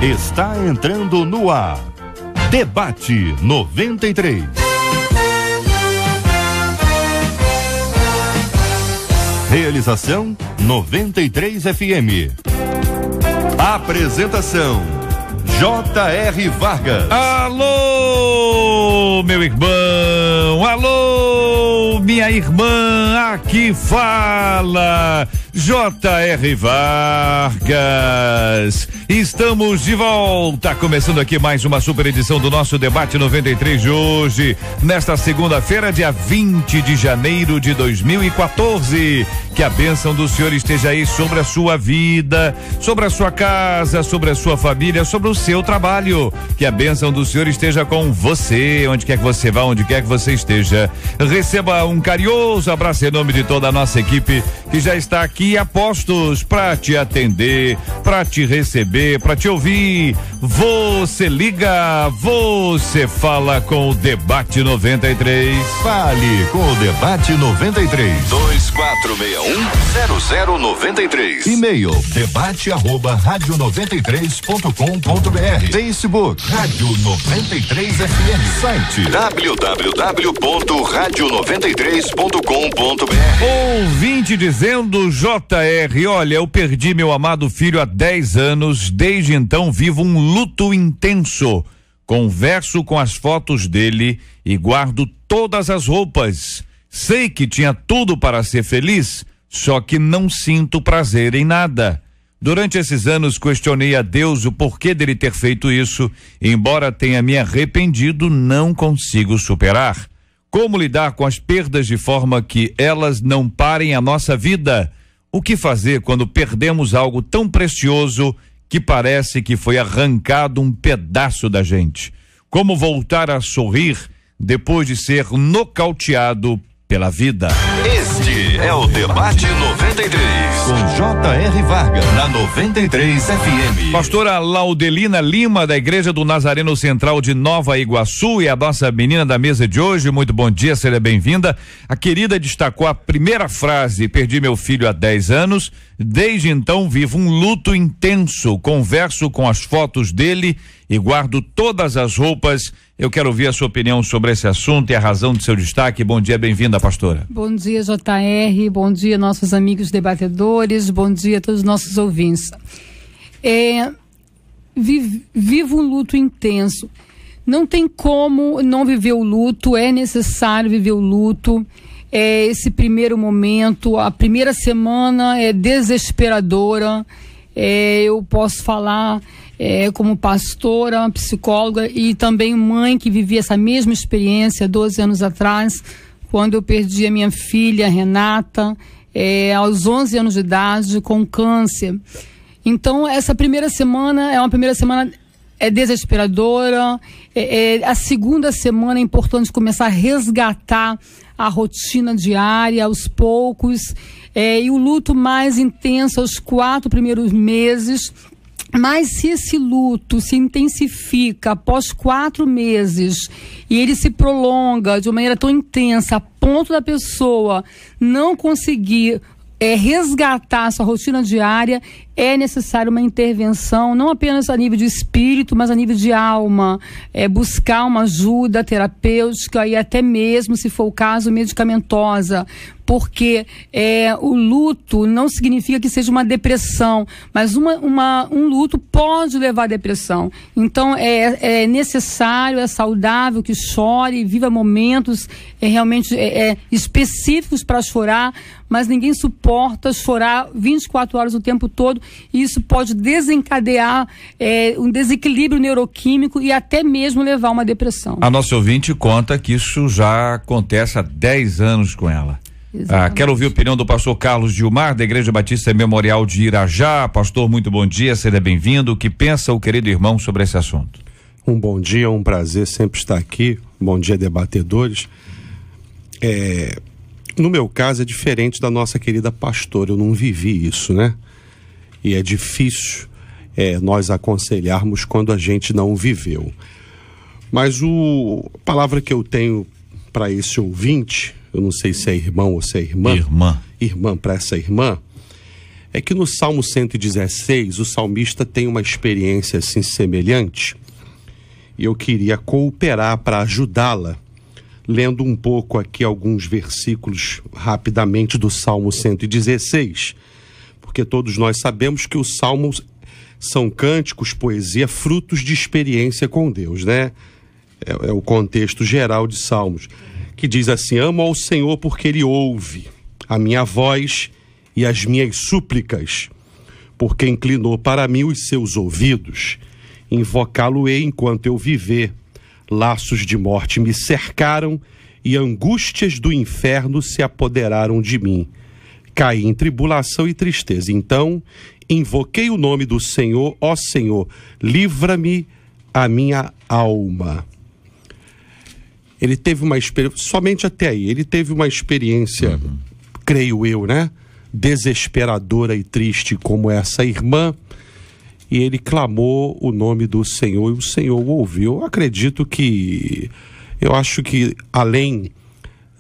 Está entrando no ar. Debate 93. Realização 93 FM. Apresentação J.R. Vargas. Alô, meu irmão, alô, minha irmã, aqui fala J.R. Vargas. Estamos de volta, começando aqui mais uma super edição do nosso Debate 93 de hoje, nesta segunda-feira, dia 20 de janeiro de 2014. Que a bênção do Senhor esteja aí sobre a sua vida, sobre a sua casa, sobre a sua família, sobre o seu trabalho. Que a bênção do Senhor esteja com você, onde quer que você vá, onde quer que você esteja. Receba um carinhoso abraço em nome de toda a nossa equipe que já está aqui a postos para te atender, para te receber, para te ouvir. Você liga, você fala com o Debate 93. Fale com o Debate 93. 2461-0093. E-mail debate@radio93.com.br. Facebook Rádio 93 FM. Site www.radio93.com.br. Ouvinte dizendo: JR, olha, eu perdi meu amado filho há 10 anos, desde então vivo um luto intenso. Converso com as fotos dele e guardo todas as roupas. Sei que tinha tudo para ser feliz, só que não sinto prazer em nada. Durante esses anos questionei a Deus o porquê dele ter feito isso. Embora tenha me arrependido, não consigo superar. Como lidar com as perdas de forma que elas não parem a nossa vida? O que fazer quando perdemos algo tão precioso que parece que foi arrancado um pedaço da gente? Como voltar a sorrir depois de ser nocauteado pela vida? Este é o Debate 93. com J.R. Vargas na 93 FM. Pastora Laudelina Lima, da Igreja do Nazareno Central de Nova Iguaçu, e a nossa menina da mesa de hoje. Muito bom dia, seja bem-vinda. A querida destacou a primeira frase: perdi meu filho há 10 anos, desde então vivo um luto intenso, converso com as fotos dele e guardo todas as roupas. Eu quero ouvir a sua opinião sobre esse assunto e a razão do seu destaque. Bom dia, bem-vinda, pastora. Bom dia, JR, bom dia, nossos amigos debatedores, bom dia a todos os nossos ouvintes. Vivo um luto intenso. Não tem como não viver o luto, é necessário viver o luto. Esse primeiro momento, a primeira semana é desesperadora. Eu posso falar como pastora, psicóloga e também mãe que vivia essa mesma experiência 12 anos atrás, quando eu perdi a minha filha Renata, aos 11 anos de idade, com câncer. Então, essa primeira semana é uma primeira semana desesperadora. A segunda semana é importante começar a resgatar a rotina diária aos poucos, e o luto mais intenso aos 4 primeiros meses. Mas se esse luto se intensifica após 4 meses e ele se prolonga de uma maneira tão intensa a ponto da pessoa não conseguir resgatar a sua rotina diária, é necessário uma intervenção, não apenas a nível de espírito, mas a nível de alma, buscar uma ajuda terapêutica e até mesmo, se for o caso, medicamentosa, porque o luto não significa que seja uma depressão, mas um luto pode levar à depressão. Então é necessário, é saudável que chore, viva momentos realmente específicos para chorar, mas ninguém suporta chorar 24 horas o tempo todo, e isso pode desencadear um desequilíbrio neuroquímico e até mesmo levar a uma depressão. A nossa ouvinte conta que isso já acontece há 10 anos com ela. Quero ouvir a opinião do pastor Carlos Gilmar, da Igreja Batista Memorial de Irajá. Pastor, muito bom dia, seja bem-vindo. O que pensa o querido irmão sobre esse assunto? Um bom dia, um prazer sempre estar aqui. Bom dia, debatedores. No meu caso é diferente da nossa querida pastora, eu não vivi isso, né? E é difícil nós aconselharmos quando a gente não viveu. Mas a palavra que eu tenho para esse ouvinte, eu não sei se é irmão ou se é irmã. Irmã para essa irmã, é que no Salmo 116, o salmista tem uma experiência assim semelhante, e eu queria cooperar para ajudá-la, lendo um pouco aqui alguns versículos rapidamente do Salmo 116, porque todos nós sabemos que os salmos são cânticos, poesia, frutos de experiência com Deus, né? É o contexto geral de Salmos, que diz assim: amo ao Senhor porque Ele ouve a minha voz e as minhas súplicas, porque inclinou para mim os seus ouvidos. Invocá-lo-ei enquanto eu viver. Laços de morte me cercaram e angústias do inferno se apoderaram de mim. Caí em tribulação e tristeza. Então invoquei o nome do Senhor. Ó Senhor, livra-me a minha alma. Ele teve uma experiência, somente até aí, ele teve uma experiência, creio eu, né? Desesperadora e triste como essa irmã, e ele clamou o nome do Senhor e o Senhor o ouviu. Eu acho que além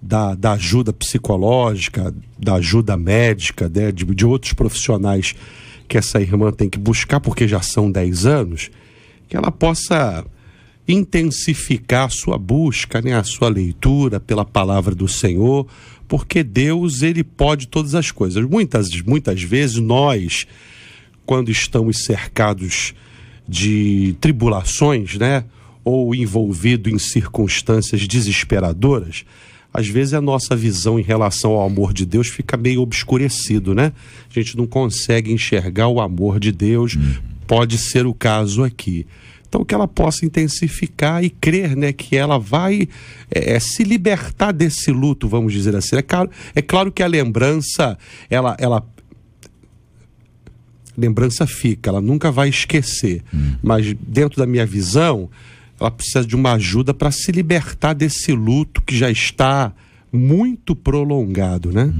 da ajuda psicológica, da ajuda médica, né, de outros profissionais que essa irmã tem que buscar, porque já são 10 anos, que ela possa intensificar a sua busca, né, a sua leitura pela palavra do Senhor, porque Deus, Ele pode todas as coisas. Muitas vezes nós, quando estamos cercados de tribulações, né, ou envolvidos em circunstâncias desesperadoras, às vezes a nossa visão em relação ao amor de Deus fica meio obscurecido, né? A gente não consegue enxergar o amor de Deus, pode ser o caso aqui. Então que ela possa intensificar e crer, né, que ela vai se libertar desse luto, vamos dizer assim. É claro que a lembrança, lembrança fica, ela nunca vai esquecer. Mas dentro da minha visão, ela precisa de uma ajuda para se libertar desse luto que já está muito prolongado, né?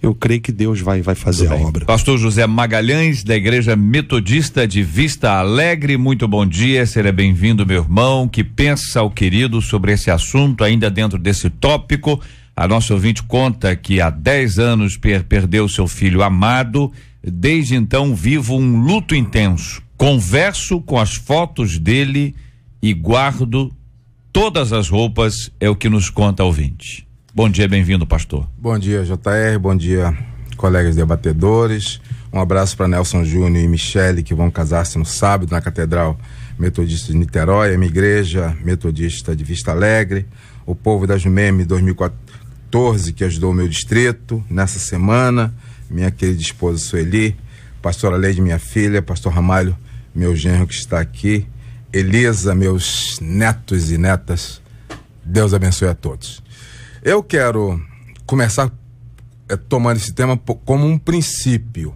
Eu creio que Deus vai fazer a obra. Pastor José Magalhães, da Igreja Metodista de Vista Alegre, muito bom dia, seja bem-vindo, meu irmão. Que pensa o querido sobre esse assunto, ainda dentro desse tópico? A nossa ouvinte conta que há 10 anos perdeu seu filho amado, desde então vivo um luto intenso. Converso com as fotos dele e guardo todas as roupas, é o que nos conta a ouvinte. Bom dia, bem-vindo, pastor. Bom dia, JR, bom dia, colegas debatedores. Um abraço para Nelson Júnior e Michele, que vão casar-se no sábado na Catedral Metodista de Niterói, a minha Igreja Metodista de Vista Alegre, o povo da Jumeme 2014, que ajudou o meu distrito nessa semana, minha querida esposa Sueli, pastora Leide, minha filha, pastor Ramalho, meu genro que está aqui, Elisa, meus netos e netas. Deus abençoe a todos. Eu quero começar tomando esse tema como um princípio.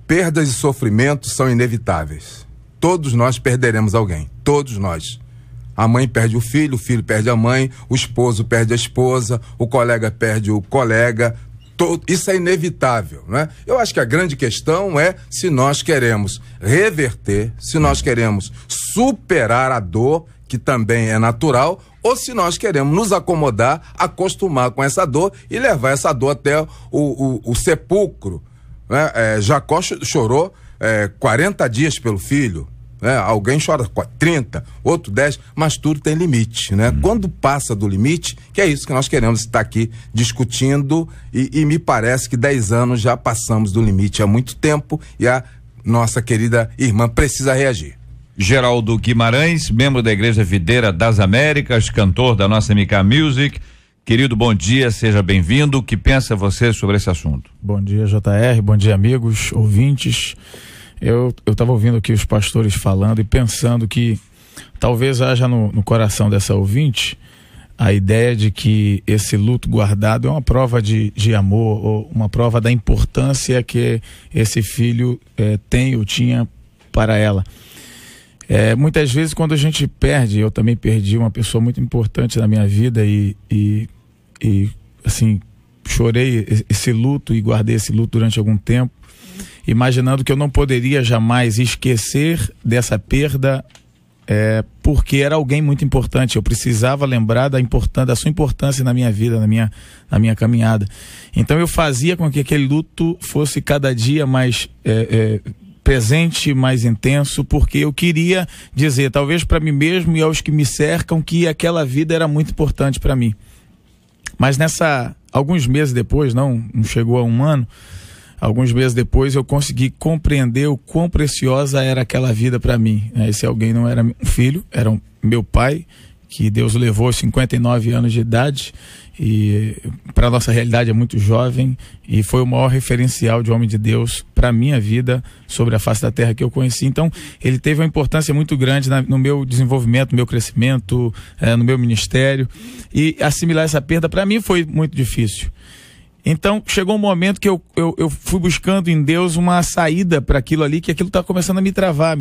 Perdas e sofrimentos são inevitáveis. Todos nós perderemos alguém. Todos nós. A mãe perde o filho perde a mãe, o esposo perde a esposa, o colega perde o colega. Isso é inevitável, né? Eu acho que a grande questão é se nós queremos reverter, se nós queremos superar a dor, que também é natural, ou se nós queremos nos acomodar, acostumar com essa dor e levar essa dor até o sepulcro, né? Jacó chorou 40 dias pelo filho, né? Alguém chora 30, outro 10, mas tudo tem limite, né? Quando passa do limite, que é isso que nós queremos estar aqui discutindo, e me parece que 10 anos já passamos do limite há muito tempo e a nossa querida irmã precisa reagir. Geraldo Guimarães, membro da Igreja Videira das Américas, cantor da nossa MK Music. Querido, bom dia, seja bem-vindo. O que pensa você sobre esse assunto? Bom dia, JR, bom dia, amigos, ouvintes. Eu estava ouvindo aqui os pastores falando e pensando que talvez haja no coração dessa ouvinte a ideia de que esse luto guardado é uma prova de amor, ou uma prova da importância que esse filho tem ou tinha para ela. Muitas vezes quando a gente perde, eu também perdi uma pessoa muito importante na minha vida e assim, chorei esse luto e guardei esse luto durante algum tempo, imaginando que eu não poderia jamais esquecer dessa perda porque era alguém muito importante. Eu precisava lembrar da sua importância na minha vida, na minha caminhada. Então eu fazia com que aquele luto fosse cada dia mais presente, mais intenso, porque eu queria dizer, talvez para mim mesmo e aos que me cercam, que aquela vida era muito importante para mim. Mas alguns meses depois, não chegou a um ano, alguns meses depois eu consegui compreender o quão preciosa era aquela vida para mim. Esse alguém não era um filho, era meu pai, que Deus o levou aos 59 anos de idade, e para a nossa realidade é muito jovem, e foi o maior referencial de homem de Deus para a minha vida sobre a face da terra que eu conheci. Então ele teve uma importância muito grande no meu desenvolvimento, no meu crescimento, no meu ministério, e assimilar essa perda para mim foi muito difícil. Então chegou um momento que eu fui buscando em Deus uma saída para aquilo ali, que aquilo estava começando a me travar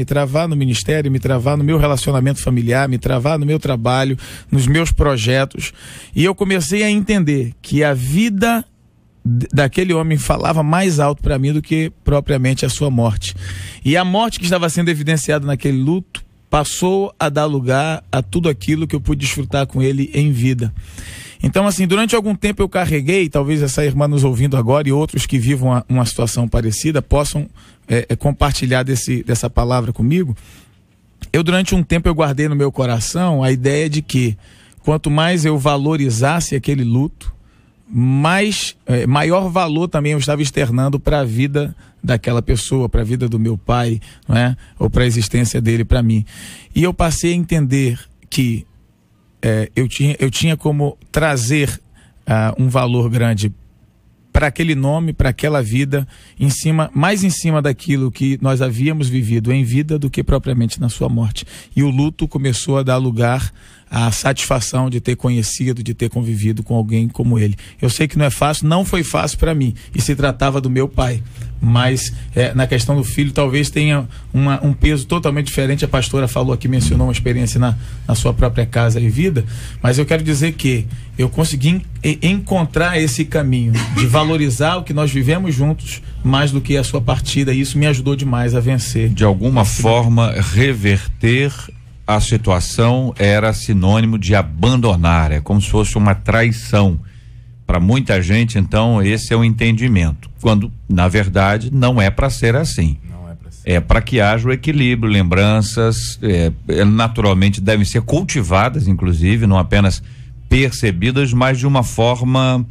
no ministério, me travar no meu relacionamento familiar, me travar no meu trabalho, nos meus projetos. E eu comecei a entender que a vida daquele homem falava mais alto para mim do que propriamente a sua morte. E a morte que estava sendo evidenciada naquele luto passou a dar lugar a tudo aquilo que eu pude desfrutar com ele em vida. Então, assim, durante algum tempo eu carreguei, talvez essa irmã nos ouvindo agora e outros que vivam uma situação parecida possam compartilhar dessa palavra comigo. Durante um tempo eu guardei no meu coração a ideia de que quanto mais eu valorizasse aquele luto, maior valor também eu estava externando para a vida daquela pessoa, para a vida do meu pai, não é? Ou para a existência dele para mim. E eu passei a entender que eu tinha como trazer um valor grande para aquele nome, para aquela vida, mais em cima daquilo que nós havíamos vivido em vida do que propriamente na sua morte. E o luto começou a dar lugar à satisfação de ter conhecido, de ter convivido com alguém como ele. Eu sei que não é fácil, não foi fácil para mim, e se tratava do meu pai, mas na questão do filho talvez tenha um peso totalmente diferente. A pastora falou aqui, mencionou uma experiência na sua própria casa e vida, mas eu quero dizer que eu consegui encontrar esse caminho de valorizar o que nós vivemos juntos mais do que a sua partida, e isso me ajudou demais a vencer. De alguma forma, reverter a situação era sinônimo de abandonar, é como se fosse uma traição. Para muita gente, então, esse é o entendimento, quando, na verdade, não é para ser assim. É para que haja o equilíbrio, lembranças, naturalmente devem ser cultivadas, inclusive, não apenas percebidas, mas de uma forma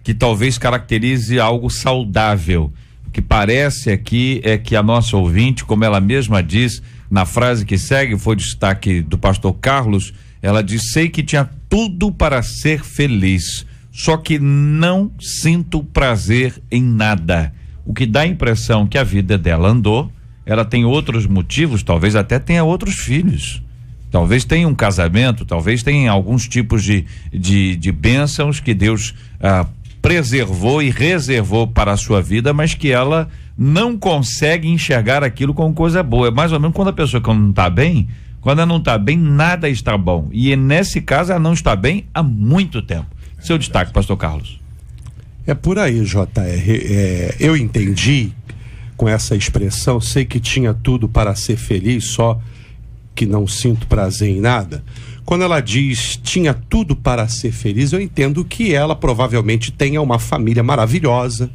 que talvez caracterize algo saudável. O que parece aqui é que a nossa ouvinte, como ela mesma diz, na frase que segue, foi destaque do pastor Carlos, ela diz: sei que tinha tudo para ser feliz, só que não sinto prazer em nada. O que dá a impressão que a vida dela andou, ela tem outros motivos, talvez até tenha outros filhos, talvez tenha um casamento, talvez tenha alguns tipos de bênçãos que Deus preservou e reservou para a sua vida, mas que ela não consegue enxergar aquilo como coisa boa. É mais ou menos quando a pessoa não está bem, quando ela não está bem, nada está bom. E nesse caso ela não está bem há muito tempo. Seu destaque, pastor Carlos. É por aí, JR. Eu entendi com essa expressão, sei que tinha tudo para ser feliz, só que não sinto prazer em nada. Quando ela diz tinha tudo para ser feliz, eu entendo que ela provavelmente tenha uma família maravilhosa.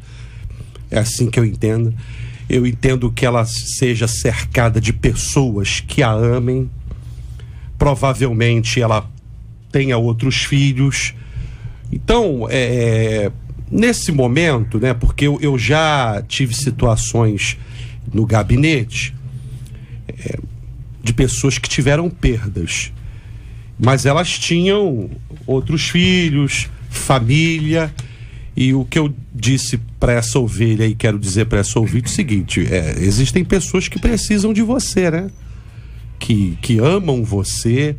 É assim que eu entendo. Eu entendo que ela seja cercada de pessoas que a amem. Provavelmente ela tenha outros filhos. Então, nesse momento, né, porque eu já tive situações no gabinete de pessoas que tiveram perdas, mas elas tinham outros filhos, família. E o que eu disse para essa ovelha e quero dizer para essa ouvinte é o seguinte: existem pessoas que precisam de você, né? Que amam você,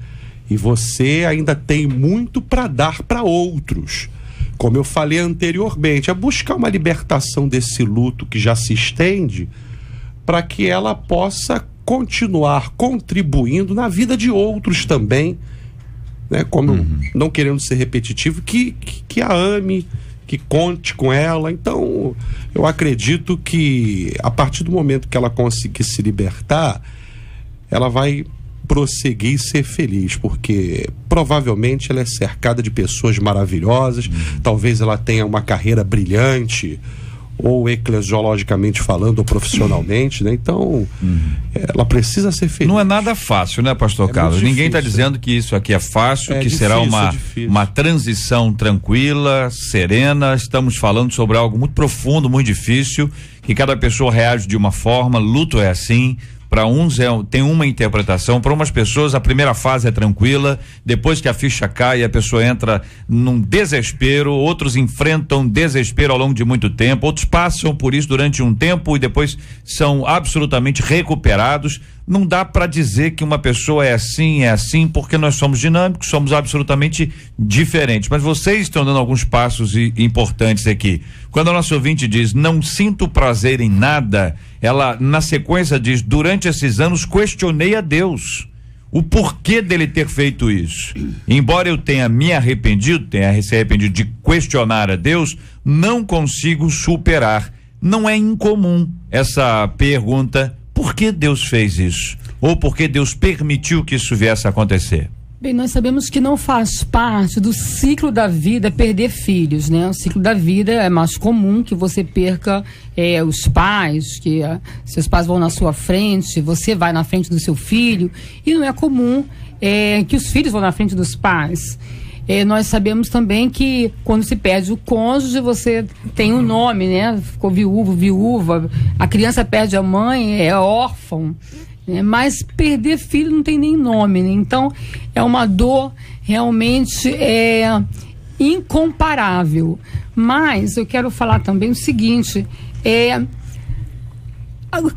e você ainda tem muito para dar para outros. Como eu falei anteriormente, é buscar uma libertação desse luto que já se estende, para que ela possa continuar contribuindo na vida de outros também, né? Como não querendo ser repetitivo, que a ame, que conte com ela. Então, eu acredito que a partir do momento que ela conseguir se libertar, ela vai prosseguir e ser feliz, porque provavelmente ela é cercada de pessoas maravilhosas, talvez ela tenha uma carreira brilhante, ou eclesiologicamente falando, ou profissionalmente, né? Então, ela precisa ser feliz. Não é nada fácil, né, pastor Carlos? Ninguém está dizendo que isso aqui é fácil, que será uma transição tranquila, serena. Estamos falando sobre algo muito profundo, muito difícil, que cada pessoa reage de uma forma. Luto é assim. Para uns tem uma interpretação, para umas pessoas a primeira fase é tranquila, depois que a ficha cai a pessoa entra num desespero, outros enfrentam desespero ao longo de muito tempo, outros passam por isso durante um tempo e depois são absolutamente recuperados. Não dá para dizer que uma pessoa é assim, porque nós somos dinâmicos, somos absolutamente diferentes. Mas vocês estão dando alguns passos importantes aqui. Quando a nossa ouvinte diz, não sinto prazer em nada, ela na sequência diz, durante esses anos questionei a Deus o porquê dele ter feito isso. Embora eu tenha me arrependido, tenha se arrependido de questionar a Deus, não consigo superar. Não é incomum essa pergunta, por que Deus fez isso? Ou por que Deus permitiu que isso viesse a acontecer? Bem, nós sabemos que não faz parte do ciclo da vida perder filhos, né? O ciclo da vida é mais comum que você perca os pais, que seus pais vão na sua frente, você vai na frente do seu filho, e não é comum que os filhos vão na frente dos pais. Nós sabemos também que quando se perde o cônjuge, você tem um nome, né? Ficou viúvo, viúva, a criança perde a mãe, é órfão. Mas perder filho não tem nem nome, né? Então é uma dor realmente incomparável. Mas eu quero falar também o seguinte,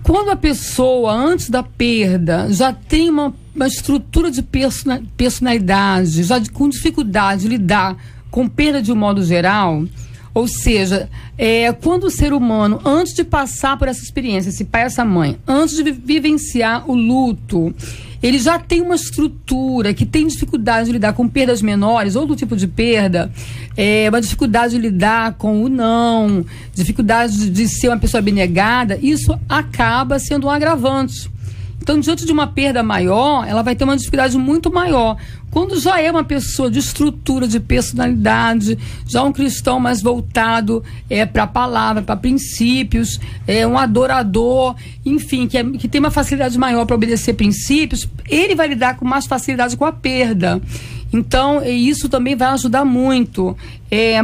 quando a pessoa antes da perda já tem uma estrutura de personalidade, já com dificuldade de lidar com perda de um modo geral, ou seja, quando o ser humano, antes de passar por essa experiência, esse pai e essa mãe, antes de vivenciar o luto, ele já tem uma estrutura que tem dificuldade de lidar com perdas menores, outro tipo de perda, uma dificuldade de lidar com o não, dificuldade de ser uma pessoa abnegada, isso acaba sendo um agravante. Então, diante de uma perda maior, ela vai ter uma dificuldade muito maior. Quando já é uma pessoa de estrutura, de personalidade, já um cristão mais voltado para a palavra, para princípios, um adorador, enfim, que tem uma facilidade maior para obedecer princípios, ele vai lidar com mais facilidade com a perda. Então, isso também vai ajudar muito,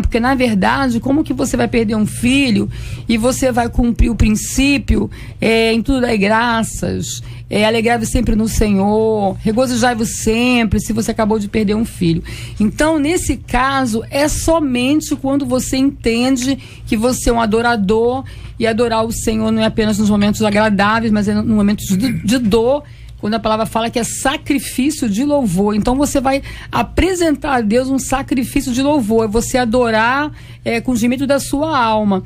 porque na verdade, como que você vai perder um filho e você vai cumprir o princípio, em tudo dai graças, alegrai-vos sempre no Senhor, regozijai-vos sempre, se você acabou de perder um filho. Então, nesse caso, é somente quando você entende que você é um adorador, e adorar o Senhor não é apenas nos momentos agradáveis, mas é no momento de dor, quando a palavra fala que é sacrifício de louvor. Então você vai apresentar a Deus um sacrifício de louvor, é você adorar com o gemido da sua alma.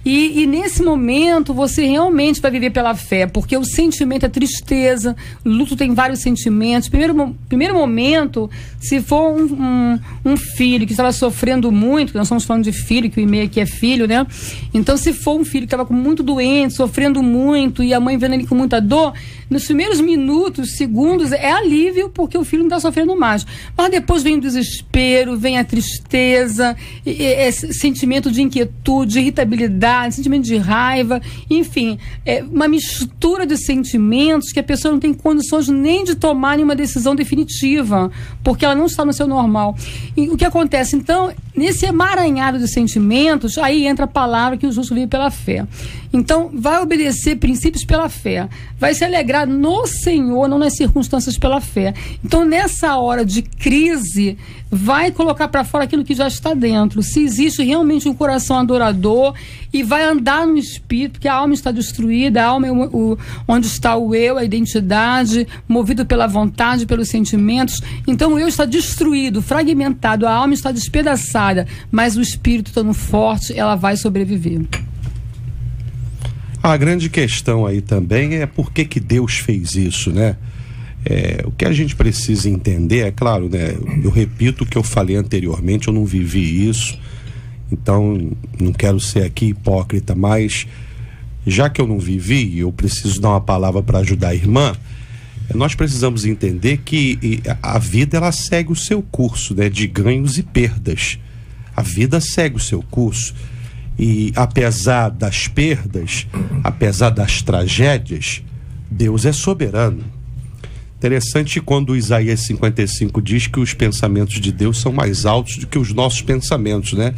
E nesse momento você realmente vai viver pela fé, porque o sentimento é tristeza, o luto tem vários sentimentos. Primeiro momento, se for um filho que estava sofrendo muito, nós estamos falando de filho, que o e-mail aqui é filho, né? Então, se for um filho que estava muito doente, sofrendo muito, e a mãe vendo ele com muita dor, nos primeiros minutos, segundos, é alívio, porque o filho não está sofrendo mais. Mas depois vem o desespero, vem a tristeza, sentimento de inquietude, de irritabilidade, sentimento de raiva, enfim, uma mistura de sentimentos que a pessoa não tem condições nem de tomar nenhuma decisão definitiva, porque ela não está no seu normal. E o que acontece, então, nesse emaranhado de sentimentos, aí entra a palavra que o justo vive pela fé. Então, vai obedecer princípios pela fé, vai se alegrar no Senhor, não nas circunstâncias, pela fé. Então, nessa hora de crise, vai colocar para fora aquilo que já está dentro. Se existe realmente um coração adorador, e vai andar no espírito, porque a alma está destruída, a alma é onde está o eu, a identidade, movido pela vontade, pelos sentimentos. Então o eu está destruído, fragmentado, a alma está despedaçada, mas o espírito estando forte, ela vai sobreviver. A grande questão aí também é por que Deus fez isso, né? O que a gente precisa entender, é claro, né? Eu repito o que eu falei anteriormente, eu não vivi isso, então não quero ser aqui hipócrita, mas já que eu não vivi, eu preciso dar uma palavra para ajudar a irmã. Nós precisamos entender que a vida, ela segue o seu curso, né, de ganhos e perdas. A vida segue o seu curso. E apesar das perdas, apesar das tragédias, Deus é soberano. Interessante quando Isaías 55 diz que os pensamentos de Deus são mais altos do que os nossos pensamentos, né?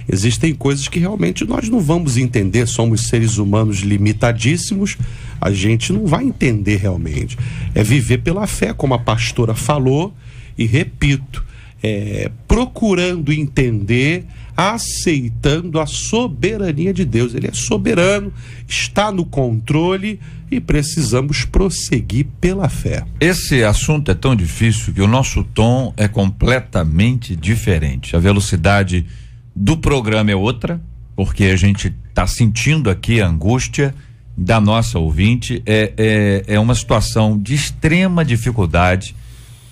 Existem coisas que realmente nós não vamos entender, somos seres humanos limitadíssimos, a gente não vai entender realmente. É viver pela fé, como a pastora falou, e repito, procurando entender, aceitando a soberania de Deus. Ele é soberano, está no controle e precisamos prosseguir pela fé. Esse assunto é tão difícil que o nosso tom é completamente diferente. A velocidade do programa é outra, porque a gente está sentindo aqui a angústia da nossa ouvinte. É uma situação de extrema dificuldade.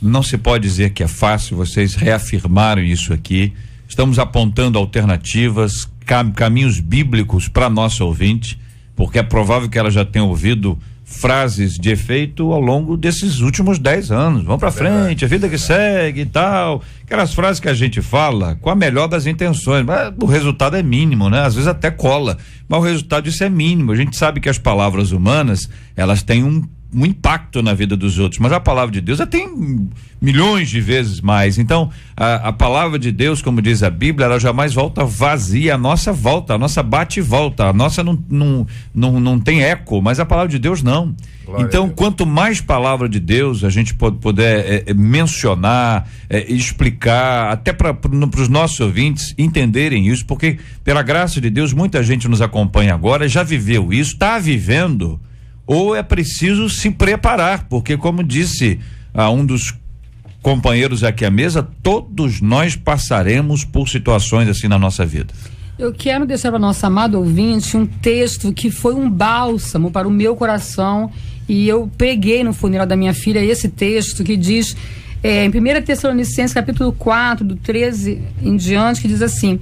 Não se pode dizer que é fácil, vocês reafirmaram isso aqui. Estamos apontando alternativas, caminhos bíblicos para nossa ouvinte, porque é provável que ela já tenha ouvido frases de efeito ao longo desses últimos 10 anos. Vamos para frente, a vida que segue e tal. Aquelas frases que a gente fala com a melhor das intenções, mas o resultado é mínimo, né? Às vezes até cola, mas o resultado disso é mínimo. A gente sabe que as palavras humanas, elas têm um impacto na vida dos outros, mas a palavra de Deus tem milhões de vezes mais. Então a palavra de Deus, como diz a Bíblia, ela jamais volta vazia. A nossa volta, a nossa bate e volta, a nossa não tem eco, mas a palavra de Deus não. Glória. Então, quanto mais palavra de Deus a gente puder mencionar, explicar, até para os nossos ouvintes entenderem isso, porque pela graça de Deus muita gente nos acompanha agora, já viveu isso, está vivendo, ou é preciso se preparar, porque como disse um dos companheiros aqui à mesa, todos nós passaremos por situações assim na nossa vida. Eu quero deixar para nossa amada ouvinte um texto que foi um bálsamo para o meu coração, e eu peguei no funeral da minha filha esse texto que diz, em 1 Tessalonicenses capítulo 4, do 13 em diante, que diz assim: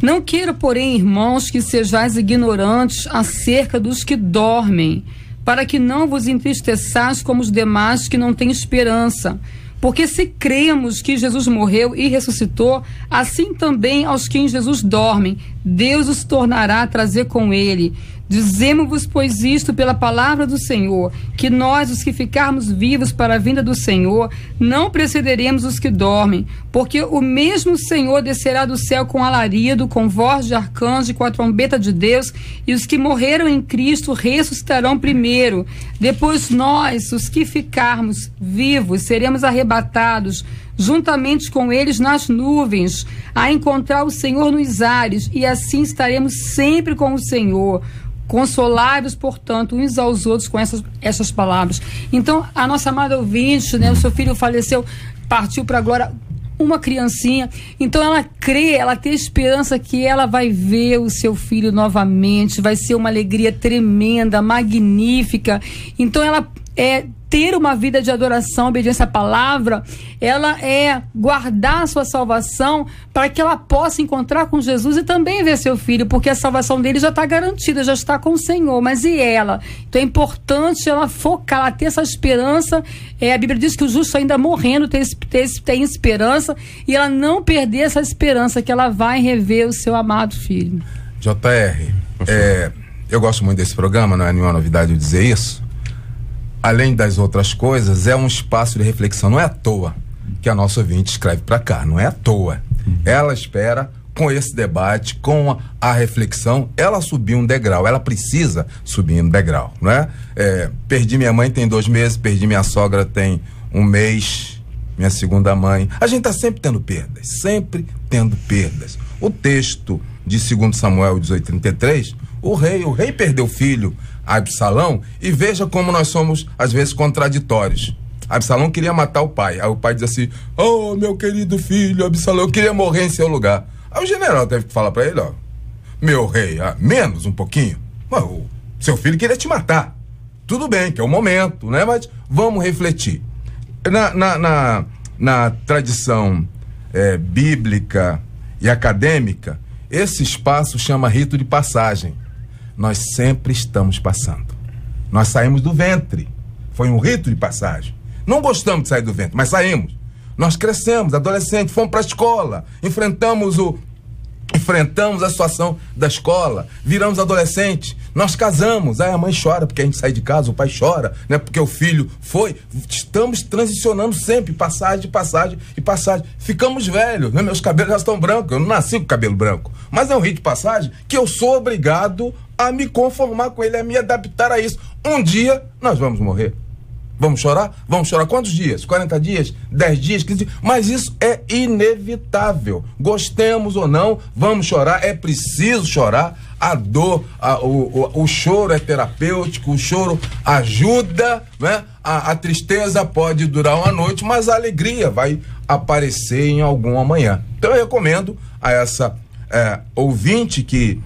não quero, porém, irmãos, que sejais ignorantes acerca dos que dormem, para que não vos entristeçais como os demais que não têm esperança. Porque se cremos que Jesus morreu e ressuscitou, assim também aos que em Jesus dormem, Deus os tornará a trazer com ele. Dizemos-vos, pois, isto pela palavra do Senhor, que nós, os que ficarmos vivos para a vinda do Senhor, não precederemos os que dormem, porque o mesmo Senhor descerá do céu com alarido, com voz de arcanjo e com a trombeta de Deus, e os que morreram em Cristo ressuscitarão primeiro. Depois nós, os que ficarmos vivos, seremos arrebatados juntamente com eles nas nuvens, a encontrar o Senhor nos ares, e assim estaremos sempre com o Senhor. Consolai-vos, portanto, uns aos outros com essas palavras. Então, a nossa amada ouvinte, né, o seu filho faleceu, partiu para a glória, uma criancinha, então ela crê, ela tem esperança que ela vai ver o seu filho novamente, vai ser uma alegria tremenda, magnífica. Então ela ter uma vida de adoração, obediência à palavra, ela guardar a sua salvação para que ela possa encontrar com Jesus e também ver seu filho, porque a salvação dele já está garantida, já está com o Senhor, mas e ela? Então é importante ela focar, ela ter essa esperança. A Bíblia diz que o justo ainda morrendo tem esperança, e ela não perder essa esperança que ela vai rever o seu amado filho. JR, eu gosto muito desse programa, não é nenhuma novidade eu dizer isso. Além das outras coisas, é um espaço de reflexão. Não é à toa que a nossa ouvinte escreve para cá, não é à toa. Ela espera, com esse debate, com a reflexão, ela subir um degrau. Ela precisa subir um degrau, não é? Perdi minha mãe tem 2 meses, perdi minha sogra tem 1 mês, minha segunda mãe. A gente está sempre tendo perdas, sempre tendo perdas. O texto de 2 Samuel 18:33, o rei perdeu o filho, Absalão, e veja como nós somos às vezes contraditórios. Absalão queria matar o pai, aí o pai diz assim: oh, meu querido filho Absalão, eu queria morrer em seu lugar. Aí o general teve que falar para ele: ó, meu rei, menos um pouquinho, o seu filho queria te matar, tudo bem, que é o momento, né? Mas vamos refletir. Na tradição bíblica e acadêmica, esse espaço chama rito de passagem. Nós sempre estamos passando. Nós saímos do ventre, Foi um rito de passagem. Não gostamos de sair do ventre, mas saímos. Nós crescemos, adolescentes, fomos para a escola, enfrentamos a situação da escola, viramos adolescentes, nós casamos, aí a mãe chora porque a gente sai de casa, o pai chora, né, porque o filho foi. Estamos transicionando sempre, passagem, ficamos velhos, né, meus cabelos já estão brancos, eu não nasci com cabelo branco, mas é um rito de passagem que eu sou obrigado a me conformar com ele, a me adaptar a isso. Um dia nós vamos morrer. Vamos chorar? Vamos chorar quantos dias? 40 dias? 10 dias? 15 dias? Mas isso é inevitável. Gostemos ou não, vamos chorar. É preciso chorar. A dor, o choro é terapêutico, o choro ajuda, né? A tristeza pode durar uma noite, mas a alegria vai aparecer em algum amanhã. Então eu recomendo a essa ouvinte que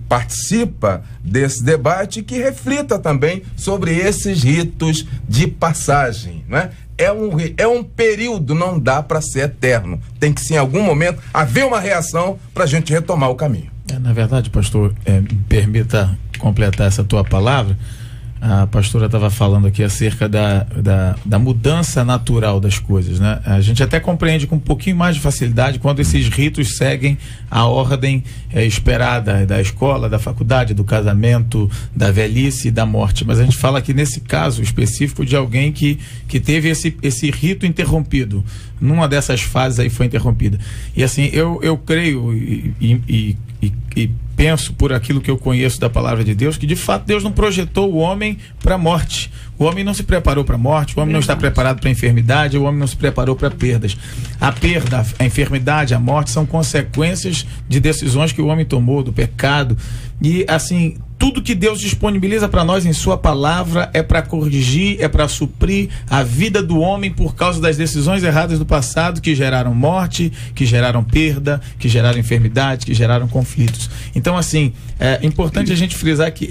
participa desse debate, que reflita também sobre esses ritos de passagem, né? É um período, não dá para ser eterno. Tem que, sim, em algum momento, haver uma reação para a gente retomar o caminho. Na verdade, pastor, me permita completar essa tua palavra. A pastora estava falando aqui acerca da mudança natural das coisas, né? A gente até compreende com um pouquinho mais de facilidade quando esses ritos seguem a ordem esperada da escola, da faculdade, do casamento, da velhice e da morte. Mas a gente fala aqui nesse caso específico de alguém que teve esse rito interrompido. Numa dessas fases aí foi interrompida. E assim, eu creio e penso, por aquilo que eu conheço da palavra de Deus, que de fato Deus não projetou o homem para a morte. O homem não se preparou para a morte, o homem não está preparado para a enfermidade, o homem não se preparou para perdas. A perda, a enfermidade, a morte são consequências de decisões que o homem tomou, do pecado. E assim, tudo que Deus disponibiliza para nós em sua palavra é para corrigir, é para suprir a vida do homem por causa das decisões erradas do passado, que geraram morte, que geraram perda, que geraram enfermidade, que geraram conflitos. Então, assim, é importante a gente frisar que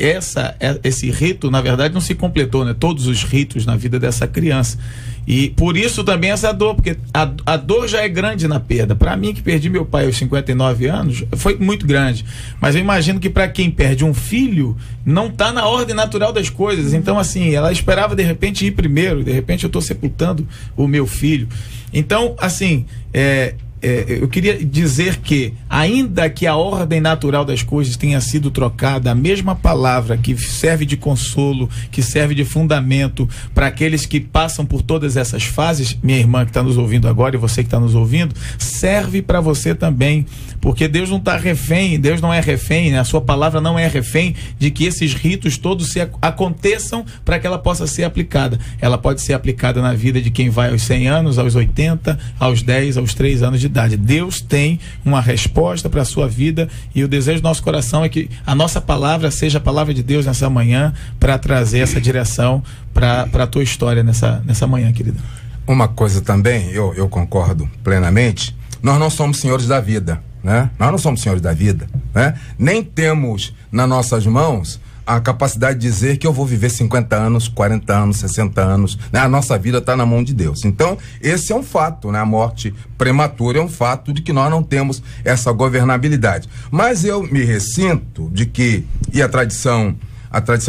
esse rito, na verdade, não se completou, né? Todos os ritos na vida dessa criança. E por isso também essa dor, porque a dor já é grande na perda. Para mim, que perdi meu pai aos 59 anos, foi muito grande. Mas eu imagino que para quem perde um filho, não está na ordem natural das coisas. Então, assim, ela esperava de repente ir primeiro, de repente eu estou sepultando o meu filho. Então, assim, eu queria dizer que, ainda que a ordem natural das coisas tenha sido trocada, a mesma palavra que serve de consolo, que serve de fundamento para aqueles que passam por todas essas fases, minha irmã que está nos ouvindo agora e você que está nos ouvindo, serve para você também, porque Deus não está refém, Deus não é refém, né? A sua palavra não é refém de que esses ritos todos aconteçam para que ela possa ser aplicada. Ela pode ser aplicada na vida de quem vai aos 100 anos, aos 80, aos 10, aos 3 anos de idade. Deus tem uma resposta para a sua vida e o desejo do nosso coração é que a nossa palavra seja a palavra de Deus nessa manhã, para trazer essa direção para a tua história nessa manhã, querida. Uma coisa também, eu concordo plenamente, nós não somos senhores da vida, né? Nós não somos senhores da vida, né? Nem temos nas nossas mãos a capacidade de dizer que eu vou viver 50 anos, 40 anos, 60 anos, né? A nossa vida está na mão de Deus. Então, esse é um fato, né? A morte prematura é um fato de que nós não temos essa governabilidade. Mas eu me ressinto de que, e a tradição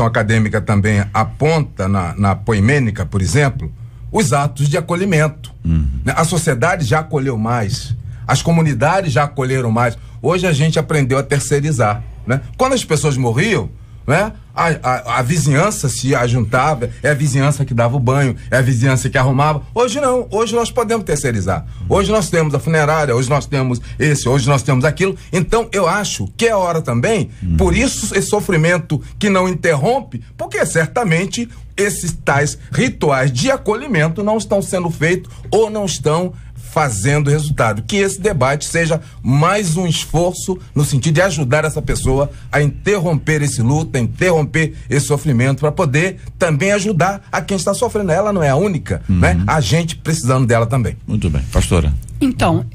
acadêmica também aponta na poimênica, por exemplo, os atos de acolhimento. Né? A sociedade já acolheu mais, as comunidades já acolheram mais. Hoje a gente aprendeu a terceirizar, né? Quando as pessoas morriam, né? A vizinhança se ajuntava, é a vizinhança que dava o banho, é a vizinhança que arrumava. Hoje não, hoje nós podemos terceirizar. Hoje nós temos a funerária, hoje nós temos hoje nós temos aquilo. Então eu acho que é hora também, por isso esse sofrimento que não interrompe, porque certamente esses tais rituais de acolhimento não estão sendo feitos ou não estão fazendo resultado. Que esse debate seja mais um esforço no sentido de ajudar essa pessoa a interromper esse luto, a interromper esse sofrimento, para poder também ajudar a quem está sofrendo. Ela não é a única, né? A gente precisando dela também. Muito bem. Pastora. Então,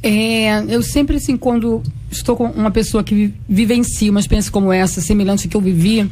eu sempre assim, quando estou com uma pessoa que vivencia uma experiência como essa, semelhante à que eu vivi,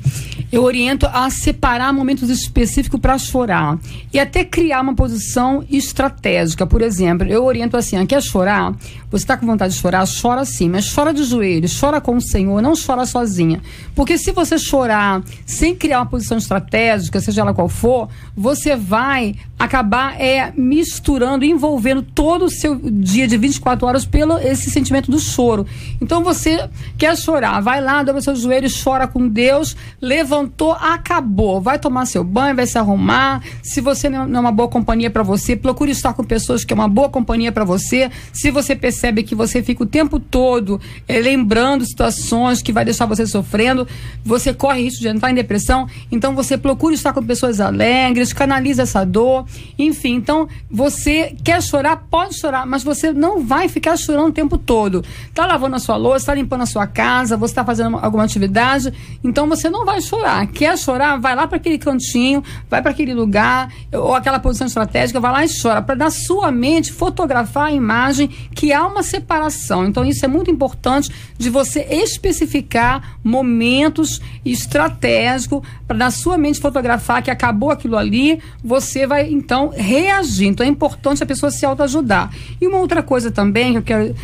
eu oriento a separar momentos específicos para chorar e até criar uma posição estratégica. Por exemplo, eu oriento assim: quer chorar? Você está com vontade de chorar? Chora sim, mas chora de joelhos, chora com o Senhor, não chora sozinha. Porque se você chorar sem criar uma posição estratégica, seja ela qual for, você vai acabar misturando, envolvendo todo o seu dia de 24 horas pelo esse sentimento do choro. Então você quer chorar, vai lá, dobra seus joelhos, chora com Deus, levantou, acabou, vai tomar seu banho, vai se arrumar. Se você não é uma boa companhia para você, procure estar com pessoas que é uma boa companhia para você. Se você percebe que você fica o tempo todo lembrando situações que vai deixar você sofrendo, você corre risco de entrar em depressão, então você procure estar com pessoas alegres, canaliza essa dor, enfim. Então você quer chorar, pode chorar, mas você não vai ficar chorando o tempo todo. Tá lavando a sua louça, tá limpando a sua casa, você tá fazendo alguma atividade, então você não vai chorar. Quer chorar, vai lá para aquele cantinho, vai para aquele lugar, ou aquela posição estratégica, vai lá e chora, para na sua mente fotografar a imagem que há uma separação. Então isso é muito importante, de você especificar momentos estratégicos para na sua mente fotografar que acabou aquilo ali, você vai então reagir. Então é importante a pessoa se autoajudar. E uma outra coisa também que eu quero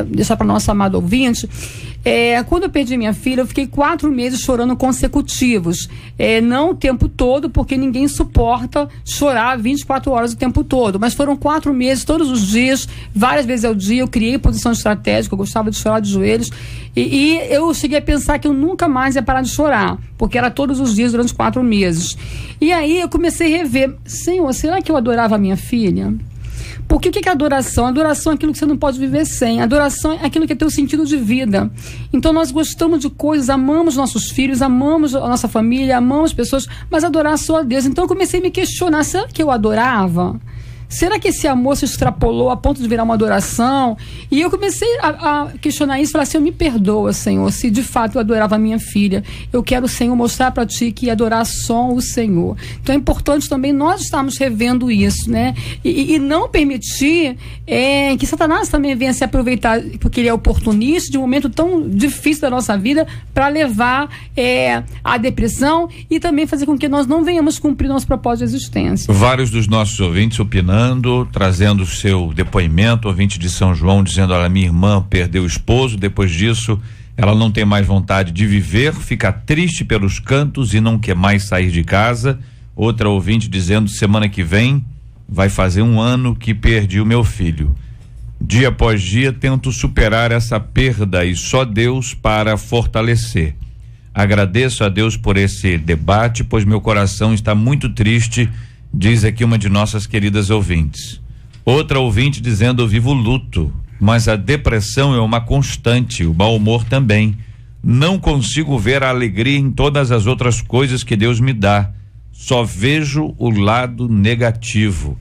deixar para nosso amado ouvinte, quando eu perdi minha filha, eu fiquei 4 meses chorando consecutivos. Não o tempo todo, porque ninguém suporta chorar 24 horas o tempo todo, mas foram 4 meses, todos os dias, várias vezes ao dia. Eu criei posição estratégica, eu gostava de chorar de joelhos, e eu cheguei a pensar que eu nunca mais ia parar de chorar, porque era todos os dias durante 4 meses. E aí eu comecei a rever: Senhor, será que eu adorava a minha filha? Porque o que é adoração? Adoração é aquilo que você não pode viver sem. Adoração é aquilo que é teu sentido de vida. Então nós gostamos de coisas, amamos nossos filhos, amamos a nossa família, amamos pessoas, mas adorar só a Deus. Então eu comecei a me questionar: será que eu adorava? Será que esse amor se extrapolou a ponto de virar uma adoração? E eu comecei a questionar isso, falar assim: me perdoa, Senhor, se de fato eu adorava a minha filha. Eu quero, Senhor, mostrar para ti que adorar só o Senhor. Então é importante também nós estarmos revendo isso, né? E não permitir que Satanás também venha se aproveitar, porque ele é oportunista, de um momento tão difícil da nossa vida, para levar à depressão e também fazer com que nós não venhamos cumprir nosso propósito de existência. Vários dos nossos ouvintes opinando, trazendo o seu depoimento. Ouvinte de São João dizendo: olha, minha irmã perdeu o esposo, depois disso ela não tem mais vontade de viver, fica triste pelos cantos e não quer mais sair de casa. Outra ouvinte dizendo: semana que vem vai fazer 1 ano que perdi o meu filho. Dia após dia tento superar essa perda e só Deus para fortalecer. Agradeço a Deus por esse debate, pois meu coração está muito triste, diz aqui uma de nossas queridas ouvintes. Outra ouvinte dizendo: eu vivo luto, mas a depressão é uma constante, o mau humor também. Não consigo ver a alegria em todas as outras coisas que Deus me dá. Só vejo o lado negativo.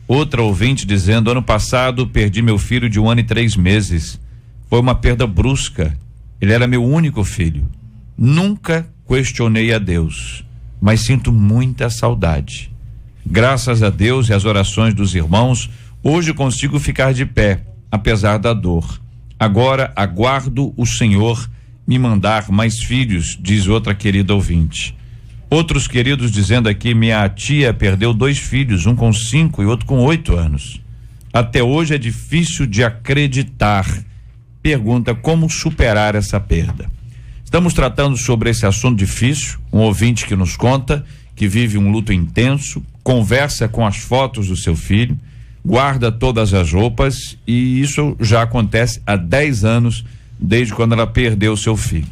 Outra ouvinte dizendo: ano passado perdi meu filho de 1 ano e 3 meses. Foi uma perda brusca. Ele era meu único filho. Nunca questionei a Deus, mas sinto muita saudade. Graças a Deus e às orações dos irmãos, hoje consigo ficar de pé, apesar da dor. Agora aguardo o Senhor me mandar mais filhos, diz outra querida ouvinte. Outros queridos dizendo aqui: minha tia perdeu 2 filhos, um com 5 e outro com 8 anos. Até hoje é difícil de acreditar. Pergunta: como superar essa perda? Estamos tratando sobre esse assunto difícil. Um ouvinte que nos conta que vive um luto intenso, conversa com as fotos do seu filho, guarda todas as roupas, e isso já acontece há 10 anos, desde quando ela perdeu seu filho.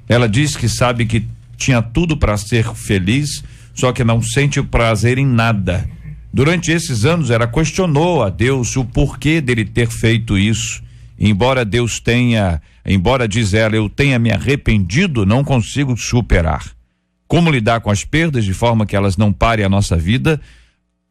Ela diz que sabe que tinha tudo para ser feliz, só que não sente prazer em nada. Durante esses anos ela questionou a Deus o porquê dele ter feito isso. Embora diz ela, eu tenha me arrependido, não consigo superar. Como lidar com as perdas de forma que elas não parem a nossa vida?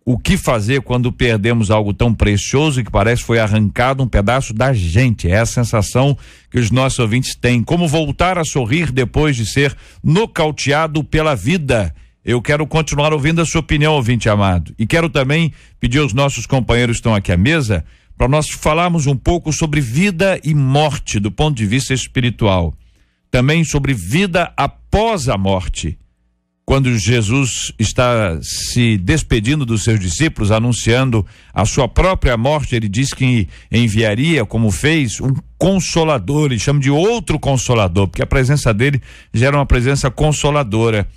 O que fazer quando perdemos algo tão precioso que parece que foi arrancado um pedaço da gente? É a sensação que os nossos ouvintes têm. Como voltar a sorrir depois de ser nocauteado pela vida? Eu quero continuar ouvindo a sua opinião, ouvinte amado. E quero também pedir aos nossos companheiros que estão aqui à mesa para nós falarmos um pouco sobre vida e morte do ponto de vista espiritual. Também sobre vida após a morte. Quando Jesus está se despedindo dos seus discípulos, anunciando a sua própria morte, ele diz que enviaria, como fez, um consolador. Ele chama de outro consolador, porque a presença dele gera uma presença consoladora.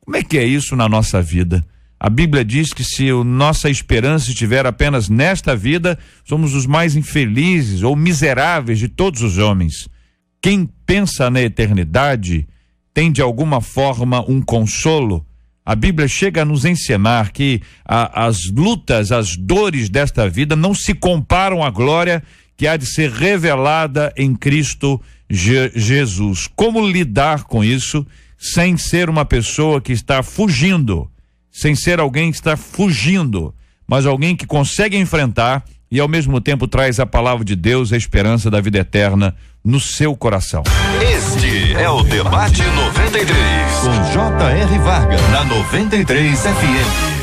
Como é que é isso na nossa vida? A Bíblia diz que se a nossa esperança estiver apenas nesta vida, somos os mais infelizes ou miseráveis de todos os homens. Quem pensa na eternidade tem de alguma forma um consolo. A Bíblia chega a nos ensinar que as lutas, as dores desta vida não se comparam à glória que há de ser revelada em Cristo Jesus. Como lidar com isso sem ser uma pessoa que está fugindo, sem ser alguém que está fugindo, mas alguém que consegue enfrentar e ao mesmo tempo traz a palavra de Deus, a esperança da vida eterna no seu coração. Este é o Debate 93. Com J.R. Vargas, na 93 FM.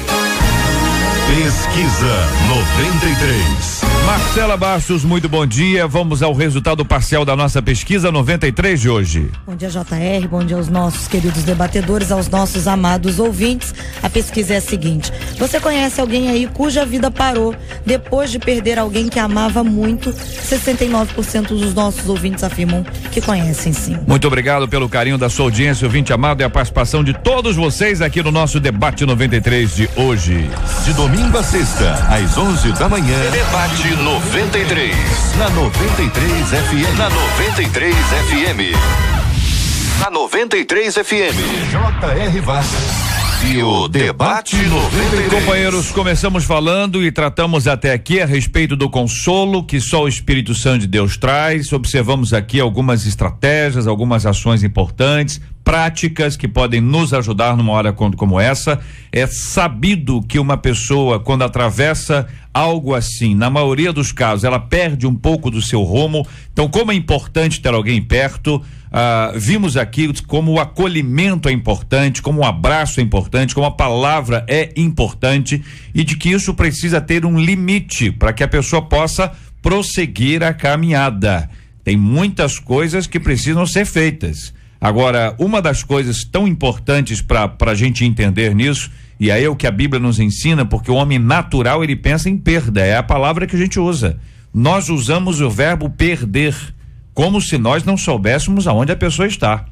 Pesquisa 93. Marcela Bastos, muito bom dia. Vamos ao resultado parcial da nossa pesquisa 93 de hoje. Bom dia, JR. Bom dia aos nossos queridos debatedores, aos nossos amados ouvintes. A pesquisa é a seguinte: você conhece alguém aí cuja vida parou depois de perder alguém que amava muito? 69% dos nossos ouvintes afirmam que conhecem, sim. Muito obrigado pelo carinho da sua audiência, ouvinte amado, e a participação de todos vocês aqui no nosso Debate 93 de hoje. De domingo a sexta, às 11 da manhã. Debate 93. Na 93 FM. Na 93 FM. Na 93 FM. J.R. Vargas. E o Debate 93. Companheiros, começamos falando e tratamos até aqui a respeito do consolo que só o Espírito Santo de Deus traz. Observamos aqui algumas estratégias, algumas ações importantes, práticas que podem nos ajudar numa hora como essa. É sabido que uma pessoa, quando atravessa algo assim, na maioria dos casos, ela perde um pouco do seu rumo. Então, como é importante ter alguém perto, vimos aqui como o acolhimento é importante, como o abraço é importante, como a palavra é importante, e de que isso precisa ter um limite para que a pessoa possa prosseguir a caminhada. Tem muitas coisas que precisam ser feitas. Agora, uma das coisas tão importantes para a gente entender nisso, e aí é o que a Bíblia nos ensina, porque o homem natural ele pensa em perda, é a palavra que a gente usa. Nós usamos o verbo perder, como se nós não soubéssemos aonde a pessoa está.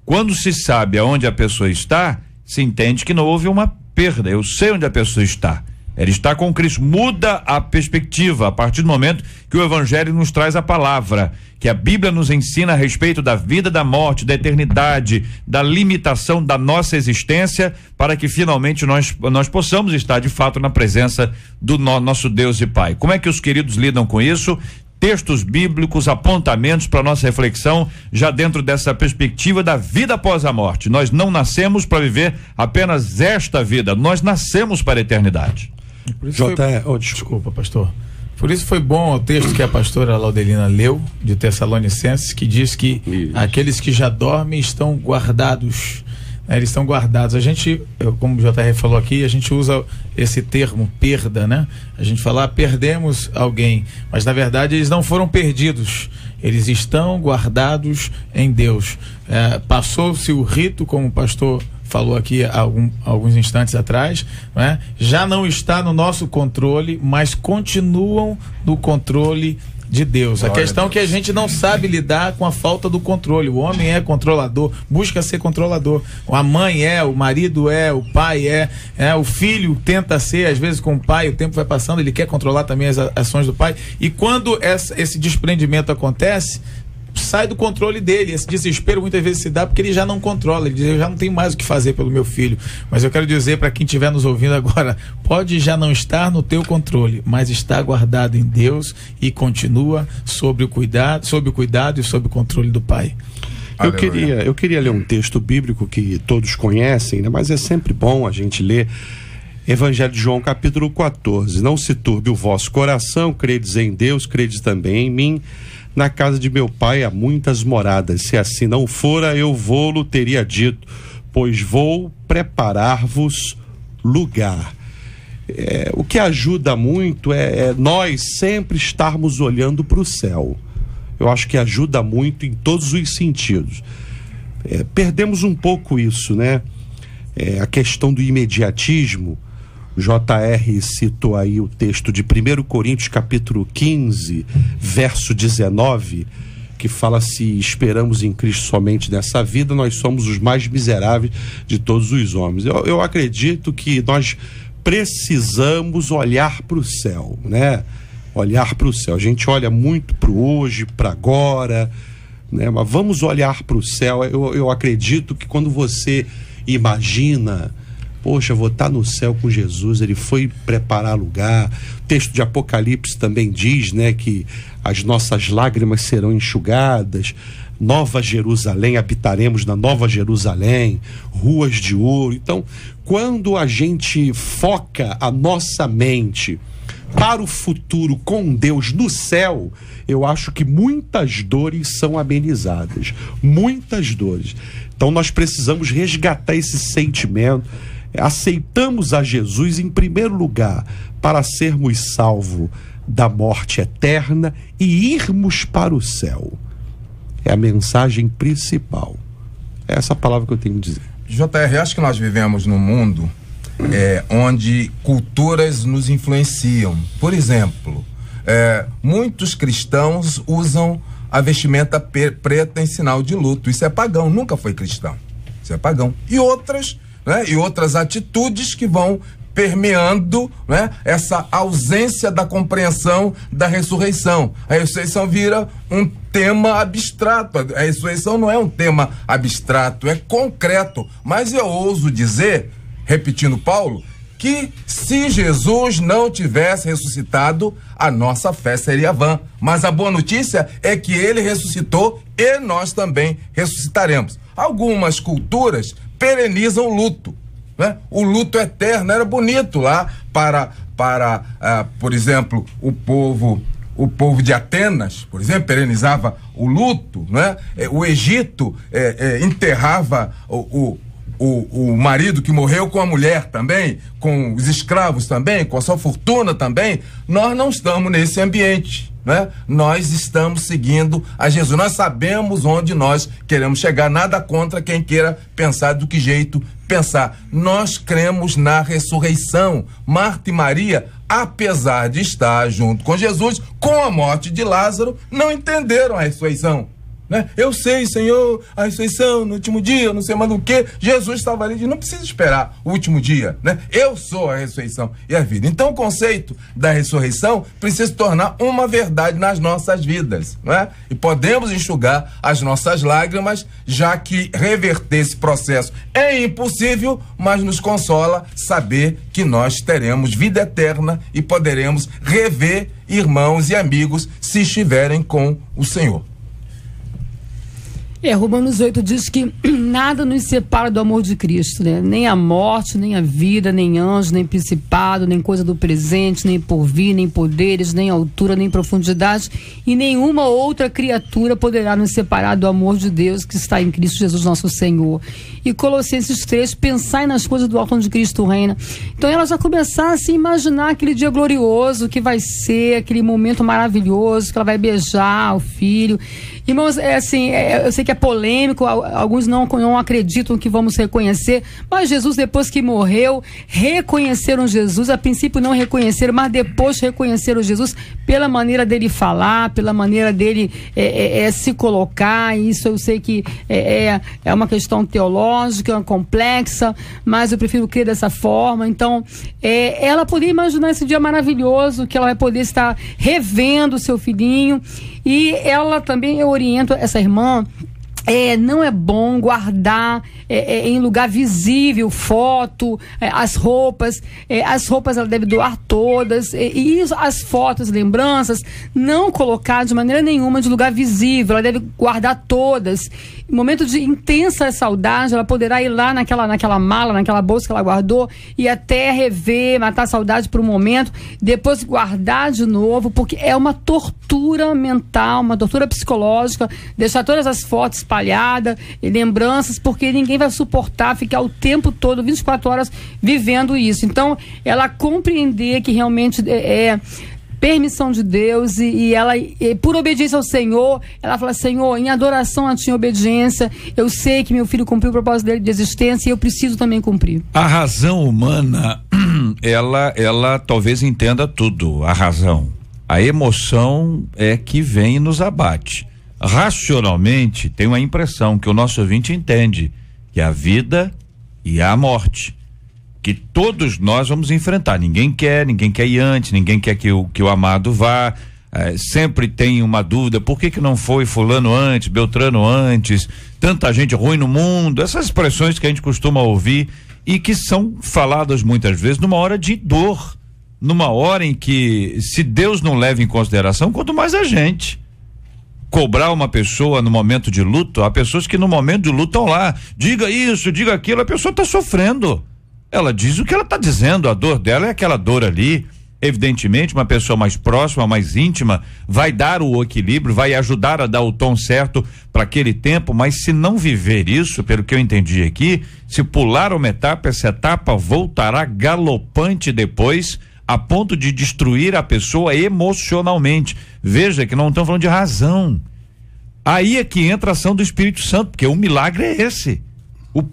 Quando se sabe aonde a pessoa está, se entende que não houve uma perda. Eu sei onde a pessoa está. Ela está com Cristo. Muda a perspectiva a partir do momento que o Evangelho nos traz a palavra, que a Bíblia nos ensina a respeito da vida, da morte, da eternidade, da limitação da nossa existência, para que finalmente nós possamos estar de fato na presença do nosso Deus e Pai. Como é que os queridos lidam com isso? Textos bíblicos, apontamentos para nossa reflexão, já dentro dessa perspectiva da vida após a morte. Nós não nascemos para viver apenas esta vida, nós nascemos para a eternidade. Desculpa, pastor. Por isso foi bom o texto que a pastora Laudelina leu, de Tessalonicenses, que diz que aqueles que já dormem estão guardados. Eles estão guardados. A gente, como o JR falou aqui, a gente usa esse termo perda, né? A gente fala, perdemos alguém, mas na verdade eles não foram perdidos, eles estão guardados em Deus. Passou-se o rito, como o pastor falou aqui alguns instantes atrás, né? Já não está no nosso controle, mas continuam no controle de Deus. A questão é que a gente não sabe lidar com a falta do controle. O homem é controlador, busca ser controlador. A mãe o marido o pai o filho tenta ser, às vezes com o pai, o tempo vai passando, ele quer controlar também as ações do pai. E quando esse desprendimento acontece, sai do controle dele. Esse desespero muitas vezes se dá porque ele já não controla, ele diz, eu já não tenho mais o que fazer pelo meu filho. Mas eu quero dizer para quem estiver nos ouvindo agora, pode já não estar no teu controle, mas está guardado em Deus e continua sob o cuidado e sob o controle do Pai. Eu queria ler um texto bíblico que todos conhecem, né? Mas é sempre bom a gente ler. Evangelho de João, capítulo 14. Não se turbe o vosso coração, credes em Deus, credes também em mim. Na casa de meu pai há muitas moradas. Se assim não fora, eu vou-lo teria dito, pois vou preparar-vos lugar. O que ajuda muito é nós sempre estarmos olhando para o céu. Eu acho que ajuda muito em todos os sentidos. Perdemos um pouco isso, né? A questão do imediatismo. O JR citou aí o texto de 1 Coríntios capítulo 15, verso 19, que fala: se esperamos em Cristo somente nessa vida, nós somos os mais miseráveis de todos os homens. Eu acredito que nós precisamos olhar para o céu, né? Olhar para o céu. A gente olha muito para o hoje, para agora, né? Mas vamos olhar para o céu. Eu acredito que quando você imagina, poxa, vou estar no céu com Jesus, ele foi preparar lugar. O texto de Apocalipse também diz, né, que as nossas lágrimas serão enxugadas. Nova Jerusalém, habitaremos na Nova Jerusalém, ruas de ouro. Então, quando a gente foca a nossa mente para o futuro com Deus no céu, eu acho que muitas dores são amenizadas, muitas dores. Então nós precisamos resgatar esse sentimento. Aceitamos a Jesus em primeiro lugar para sermos salvos da morte eterna e irmos para o céu. É a mensagem principal. É essa palavra que eu tenho a dizer. JR, acho que nós vivemos num mundo onde culturas nos influenciam. Por exemplo, muitos cristãos usam a vestimenta preta em sinal de luto. Isso é pagão, nunca foi cristão. Isso é pagão. E outras atitudes que vão permeando, né, essa ausência da compreensão da ressurreição. A ressurreição vira um tema abstrato. A ressurreição não é um tema abstrato, é concreto. Mas eu ouso dizer, repetindo Paulo, que se Jesus não tivesse ressuscitado, a nossa fé seria vã. Mas a boa notícia é que ele ressuscitou e nós também ressuscitaremos. Algumas culturas perenizam o luto, né? O luto eterno era bonito lá para por exemplo, o povo de Atenas, por exemplo, perenizava o luto, né? O Egito enterrava o marido que morreu com a mulher também, com os escravos também, com a sua fortuna também. Nós não estamos nesse ambiente, né? Nós estamos seguindo a Jesus. Nós sabemos onde nós queremos chegar. Nada contra quem queira pensar do que jeito pensar. Nós cremos na ressurreição. Marta e Maria, apesar de estar junto com Jesus, com a morte de Lázaro, não entenderam a ressurreição, né? Eu sei, Senhor, a ressurreição no último dia, não sei mais do que. Jesus estava ali e disse: não precisa esperar o último dia, né? Eu sou a ressurreição e a vida. Então o conceito da ressurreição precisa se tornar uma verdade nas nossas vidas, né? E podemos enxugar as nossas lágrimas, já que reverter esse processo é impossível, mas nos consola saber que nós teremos vida eterna e poderemos rever irmãos e amigos se estiverem com o Senhor. Romanos 8 diz que nada nos separa do amor de Cristo, né? Nem a morte, nem a vida, nem anjo, nem principado, nem coisa do presente, nem porvir, nem poderes, nem altura, nem profundidade, e nenhuma outra criatura poderá nos separar do amor de Deus que está em Cristo Jesus nosso Senhor. E Colossenses 3, pensai nas coisas do alto onde Cristo reina. Então ela já começar a se imaginar aquele dia glorioso que vai ser, aquele momento maravilhoso que ela vai beijar o filho. Irmãos, eu sei que é polêmico, alguns não acreditam que vamos reconhecer, mas Jesus, depois que morreu, reconheceram Jesus. A princípio não reconheceram, mas depois reconheceram Jesus pela maneira dele falar, pela maneira dele se colocar. Isso eu sei que é uma questão teológica, complexa, mas eu prefiro crer dessa forma. Então, ela poderia imaginar esse dia maravilhoso, que ela vai poder estar revendo o seu filhinho. E ela também, eu oriento essa irmã, não é bom guardar em lugar visível foto, as roupas ela deve doar todas, e as fotos, lembranças, não colocar de maneira nenhuma de lugar visível, ela deve guardar todas. Em momento de intensa saudade, ela poderá ir lá naquela mala, naquela bolsa que ela guardou, e até rever, matar a saudade por um momento, depois guardar de novo, porque é uma tortura mental, uma tortura psicológica, deixar todas as fotos espalhada, lembranças, porque ninguém vai suportar ficar o tempo todo, 24 horas, vivendo isso. Então, ela compreender que realmente é permissão de Deus e ela, por obediência ao Senhor, ela fala: Senhor, em adoração a Ti, em obediência, eu sei que meu filho cumpriu o propósito dele de existência e eu preciso também cumprir. A razão humana, ela talvez entenda tudo, a razão. A emoção é que vem e nos abate. Racionalmente, tem uma impressão que o nosso ouvinte entende, que é a vida e a morte, que todos nós vamos enfrentar. Ninguém quer ir antes, ninguém quer que o amado vá. Sempre tem uma dúvida: por que não foi fulano antes, Beltrano antes, tanta gente ruim no mundo? Essas expressões que a gente costuma ouvir e que são faladas muitas vezes numa hora de dor, numa hora em que, se Deus não leva em consideração, quanto mais a gente. Cobrar uma pessoa no momento de luto, há pessoas que no momento de luto estão lá, diga isso, diga aquilo, a pessoa está sofrendo. Ela diz o que ela está dizendo, a dor dela é aquela dor ali. Evidentemente, uma pessoa mais próxima, mais íntima, vai dar o equilíbrio, vai ajudar a dar o tom certo para aquele tempo, mas se não viver isso, pelo que eu entendi aqui, se pular uma etapa, essa etapa voltará galopante depois, a ponto de destruir a pessoa emocionalmente. Veja que não estamos falando de razão. Aí é que entra a ação do Espírito Santo, porque o milagre é esse. O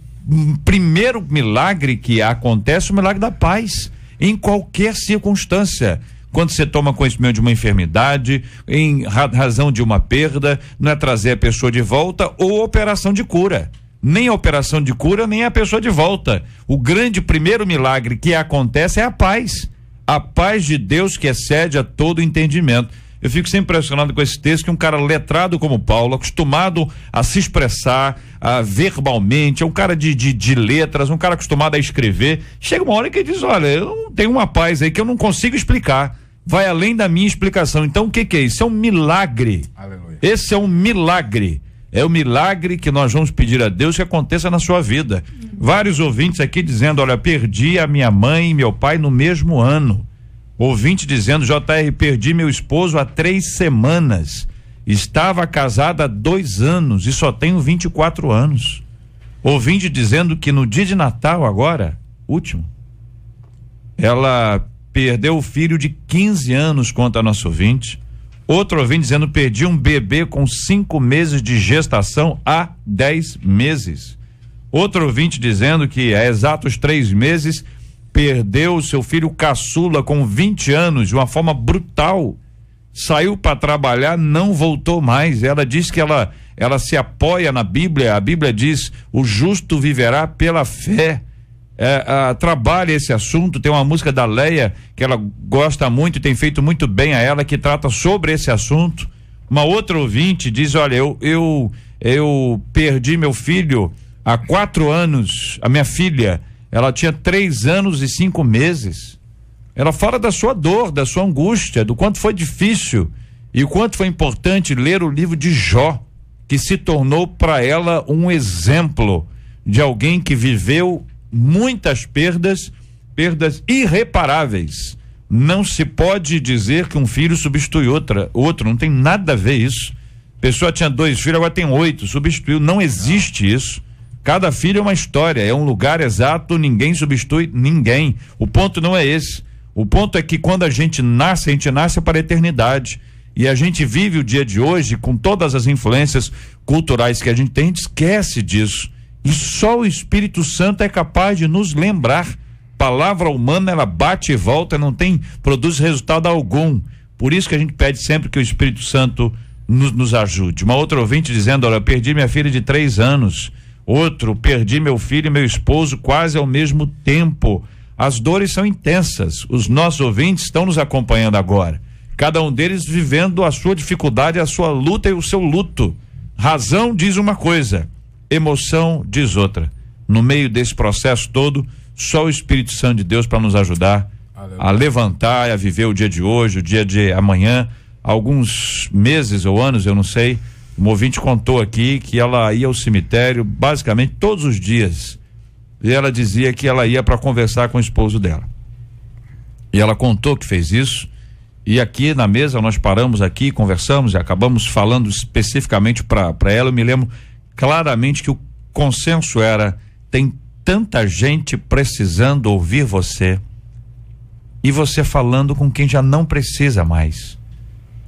primeiro milagre que acontece é o milagre da paz, em qualquer circunstância. Quando você toma conhecimento de uma enfermidade, em razão de uma perda, não é trazer a pessoa de volta ou operação de cura. Nem a operação de cura, nem a pessoa de volta. O grande primeiro milagre que acontece é a paz. A paz de Deus que excede a todo entendimento. Eu fico sempre impressionado com esse texto, que um cara letrado como Paulo, acostumado a se expressar verbalmente, é um cara de letras, um cara acostumado a escrever, chega uma hora que ele diz: olha, eu tenho uma paz aí que eu não consigo explicar, vai além da minha explicação. Então o que é isso? É um milagre. Aleluia. Esse é um milagre. É o milagre que nós vamos pedir a Deus que aconteça na sua vida. Vários ouvintes aqui dizendo: olha, perdi a minha mãe e meu pai no mesmo ano. Ouvinte dizendo: JR, perdi meu esposo há 3 semanas. Estava casada há 2 anos e só tenho 24 anos. Ouvinte dizendo que no dia de Natal agora, último, ela perdeu o filho de 15 anos, conta a nossa ouvinte. Outro ouvinte dizendo: perdi um bebê com 5 meses de gestação há 10 meses. Outro ouvinte dizendo que há exatos 3 meses perdeu o seu filho caçula com 20 anos de uma forma brutal. Saiu para trabalhar, não voltou mais. Ela diz que ela se apoia na Bíblia. A Bíblia diz: o justo viverá pela fé. Trabalha esse assunto. Tem uma música da Leia que ela gosta muito e tem feito muito bem a ela, que trata sobre esse assunto. Uma outra ouvinte diz: olha, eu perdi meu filho há 4 anos. A minha filha, ela tinha 3 anos e 5 meses. Ela fala da sua dor, da sua angústia, do quanto foi difícil e o quanto foi importante ler o livro de Jó, que se tornou para ela um exemplo de alguém que viveu muitas perdas irreparáveis. Não se pode dizer que um filho substitui outro, não tem nada a ver isso. A pessoa tinha 2 filhos, agora tem 8, substituiu, não existe isso. Cada filho é uma história, é um lugar exato, ninguém substitui ninguém. O ponto não é esse. O ponto é que quando a gente nasce para a eternidade. E a gente vive o dia de hoje com todas as influências culturais que a gente esquece disso. E só o Espírito Santo é capaz de nos lembrar. Palavra humana, ela bate e volta, produz resultado algum. Por isso que a gente pede sempre que o Espírito Santo nos ajude. Uma outra ouvinte dizendo: olha, perdi minha filha de 3 anos. Outro: perdi meu filho e meu esposo quase ao mesmo tempo. As dores são intensas. Os nossos ouvintes estão nos acompanhando agora. Cada um deles vivendo a sua dificuldade, a sua luta e o seu luto. Razão diz uma coisa, emoção diz outra. No meio desse processo todo, só o Espírito Santo de Deus para nos ajudar a levantar e a viver o dia de hoje, o dia de amanhã. Alguns meses ou anos, eu não sei, um ouvinte contou aqui que ela ia ao cemitério basicamente todos os dias. E ela dizia que ela ia para conversar com o esposo dela. E ela contou que fez isso. E aqui na mesa nós paramos aqui, conversamos e acabamos falando especificamente para ela. Eu me lembro claramente que o consenso era: tem tanta gente precisando ouvir você, e você falando com quem já não precisa mais.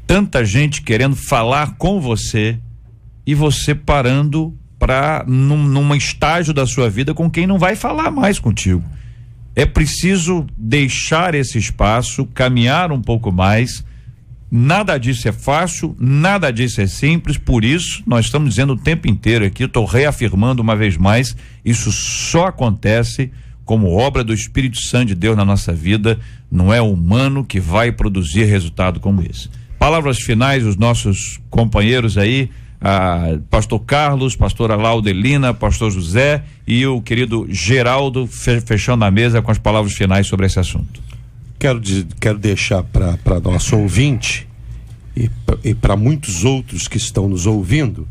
Tanta gente querendo falar com você, e você parando para num estágio da sua vida com quem não vai falar mais contigo. É preciso deixar esse espaço, caminhar um pouco mais. Nada disso é fácil, nada disso é simples, por isso nós estamos dizendo o tempo inteiro aqui, estou reafirmando uma vez mais, isso só acontece como obra do Espírito Santo de Deus na nossa vida, não é humano que vai produzir resultado como esse. Palavras finais, os nossos companheiros aí, pastor Carlos, pastora Laudelina, pastor José e o querido Geraldo, fechando a mesa com as palavras finais sobre esse assunto. Quero deixar para nosso ouvinte e para muitos outros que estão nos ouvindo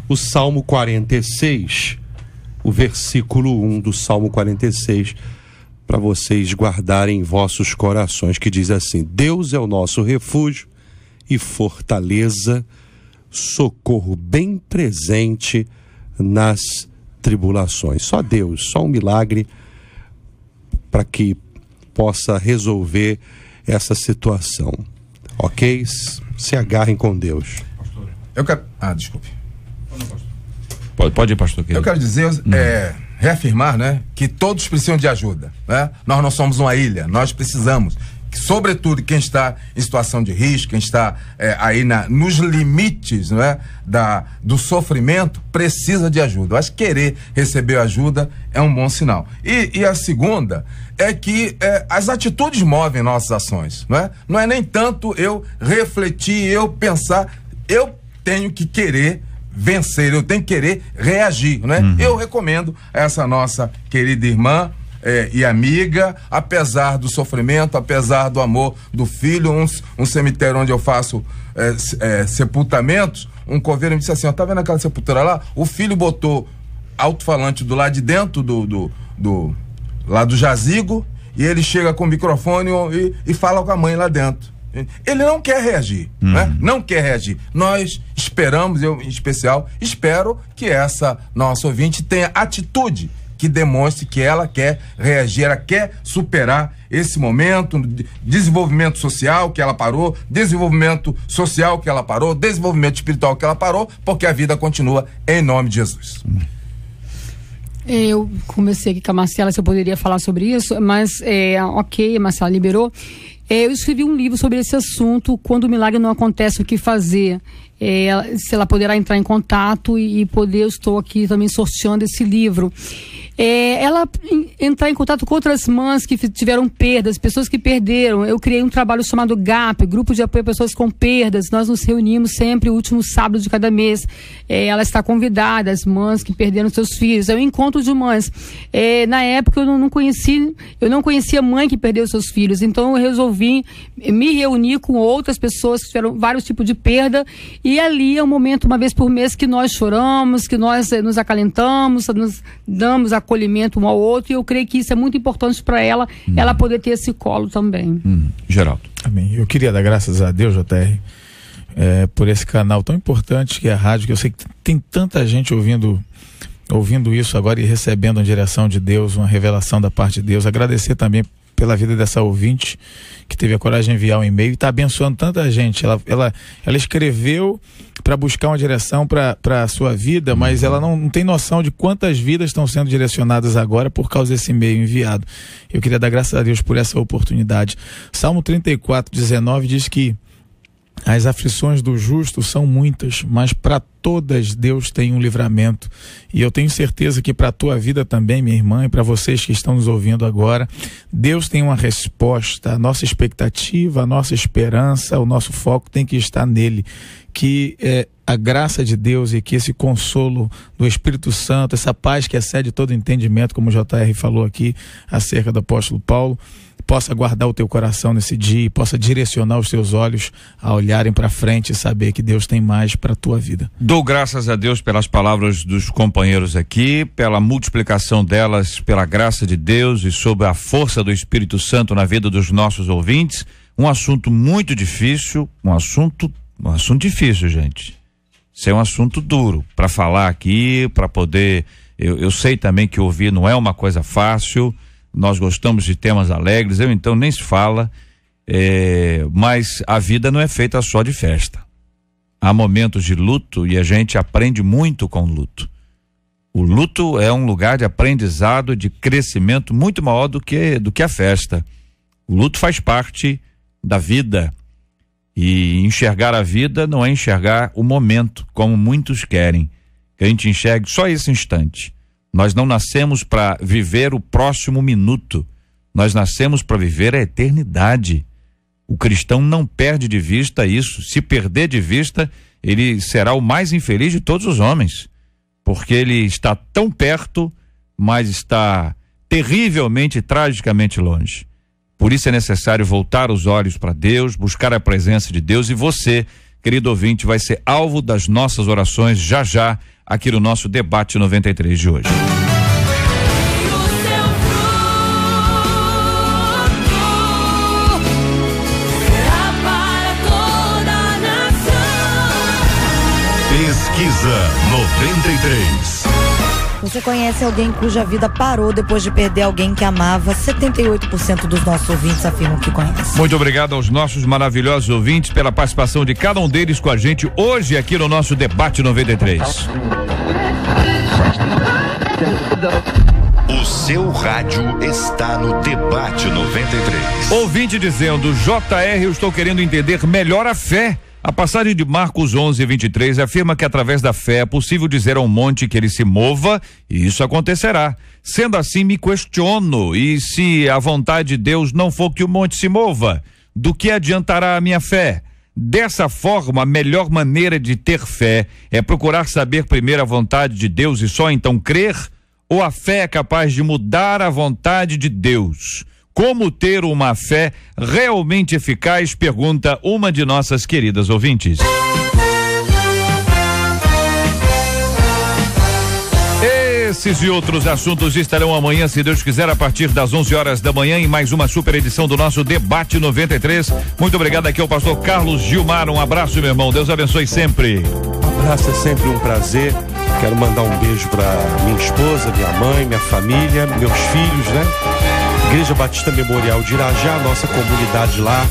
o Salmo 46, o versículo 1 do Salmo 46, para vocês guardarem em vossos corações, que diz assim: Deus é o nosso refúgio e fortaleza, socorro bem presente nas tribulações. Só Deus, só um milagre para que possa resolver essa situação, ok? Se agarrem com Deus. Eu quero... desculpe. Pode ir, pastor. Eu quero dizer, reafirmar, né, que todos precisam de ajuda, né? Nós não somos uma ilha, nós precisamos, sobretudo quem está em situação de risco, quem está aí nos limites, né, do sofrimento, precisa de ajuda. Eu acho que querer receber ajuda é um bom sinal. E a segunda é que as atitudes movem nossas ações, não é? Não é nem tanto eu refletir, eu pensar, eu tenho que querer vencer, eu tenho que querer reagir, né? Eu recomendo a essa nossa querida irmã e amiga, apesar do sofrimento, apesar do amor do filho, um cemitério onde eu faço sepultamentos, um coveiro me disse assim: tá vendo aquela sepultura lá? O filho botou alto-falante do lado de dentro lá do jazigo, e ele chega com o microfone e fala com a mãe lá dentro. Ele não quer reagir, né? Não quer reagir. Nós esperamos, eu em especial, espero que essa nossa ouvinte tenha atitude que demonstre que ela quer reagir, ela quer superar esse momento, desenvolvimento social que ela parou, desenvolvimento social que ela parou, desenvolvimento espiritual que ela parou, porque a vida continua em nome de Jesus. Eu comecei aqui com a Marcela, se eu poderia falar sobre isso, mas ok, a Marcela liberou. Eu escrevi um livro sobre esse assunto, quando o milagre não acontece, o que fazer. Se ela poderá entrar em contato e poder, eu estou aqui também sorteando esse livro. Ela entrar em contato com outras mães que tiveram perdas, pessoas que perderam. Eu criei um trabalho chamado GAP, Grupo de Apoio a Pessoas com Perdas. Nós nos reunimos sempre o último sábado de cada mês. Ela está convidada, as mães que perderam seus filhos. É um encontro de mães. Na época eu não conhecia mãe que perdeu seus filhos, então eu resolvi me reunir com outras pessoas que tiveram vários tipos de perda, e ali é um momento, uma vez por mês, que nós choramos, que nós nos acalentamos, nos damos acolhimento um ao outro, e eu creio que isso é muito importante para ela, ela poder ter esse colo também. Geraldo. Amém. Eu queria dar graças a Deus, JR, por esse canal tão importante que é a rádio, que eu sei que tem tanta gente ouvindo isso agora e recebendo a direção de Deus, uma revelação da parte de Deus. Agradecer também pela vida dessa ouvinte que teve a coragem de enviar um e-mail e está abençoando tanta gente. Ela escreveu para buscar uma direção para a sua vida, mas ela não tem noção de quantas vidas estão sendo direcionadas agora por causa desse e-mail enviado. Eu queria dar graças a Deus por essa oportunidade. Salmo 34:19 diz que as aflições do justo são muitas, mas para todas Deus tem um livramento. E eu tenho certeza que para a tua vida também, minha irmã, e para vocês que estão nos ouvindo agora, Deus tem uma resposta. A nossa expectativa, a nossa esperança, o nosso foco tem que estar nele. Que a graça de Deus e que esse consolo do Espírito Santo, essa paz que excede todo entendimento, como o JR falou aqui acerca do apóstolo Paulo, possa guardar o teu coração nesse dia e possa direcionar os teus olhos a olharem para frente e saber que Deus tem mais para a tua vida. Dou graças a Deus pelas palavras dos companheiros aqui, pela multiplicação delas, pela graça de Deus e sob a força do Espírito Santo na vida dos nossos ouvintes. Um assunto muito difícil, um assunto difícil, gente. Isso é um assunto duro para falar aqui, para poder. Eu sei também que ouvir não é uma coisa fácil. Nós gostamos de temas alegres, então nem se fala. Mas a vida não é feita só de festa. Há momentos de luto e a gente aprende muito com o luto. O luto é um lugar de aprendizado, de crescimento muito maior do que a festa. O luto faz parte da vida. E enxergar a vida não é enxergar o momento, como muitos querem. Que a gente enxergue só esse instante. Nós não nascemos para viver o próximo minuto. Nós nascemos para viver a eternidade. O cristão não perde de vista isso. Se perder de vista, ele será o mais infeliz de todos os homens. Porque ele está tão perto, mas está terrivelmente, tragicamente longe. Por isso é necessário voltar os olhos para Deus, buscar a presença de Deus, e você, querido ouvinte, vai ser alvo das nossas orações já aqui no nosso Debate 93 de hoje. Pesquisa 93. Você conhece alguém cuja vida parou depois de perder alguém que amava? 78% dos nossos ouvintes afirmam que conhece. Muito obrigado aos nossos maravilhosos ouvintes pela participação de cada um deles com a gente hoje aqui no nosso Debate 93. O seu rádio está no Debate 93. Ouvinte dizendo: JR, eu estou querendo entender melhor a fé. A passagem de Marcos 11:23 afirma que através da fé é possível dizer a um monte que ele se mova, e isso acontecerá. Sendo assim, me questiono, e se a vontade de Deus não for que o monte se mova, do que adiantará a minha fé? Dessa forma, a melhor maneira de ter fé é procurar saber primeiro a vontade de Deus e só então crer? Ou a fé é capaz de mudar a vontade de Deus? Como ter uma fé realmente eficaz? Pergunta uma de nossas queridas ouvintes. Esses e outros assuntos estarão amanhã, se Deus quiser, a partir das 11 horas da manhã, em mais uma super edição do nosso Debate 93. Muito obrigado aqui ao pastor Carlos Gilmar. Um abraço, meu irmão. Deus abençoe sempre. Um abraço, é sempre um prazer. Quero mandar um beijo para minha esposa, minha mãe, minha família, meus filhos, né? Igreja Batista Memorial de Irajá, nossa comunidade lá,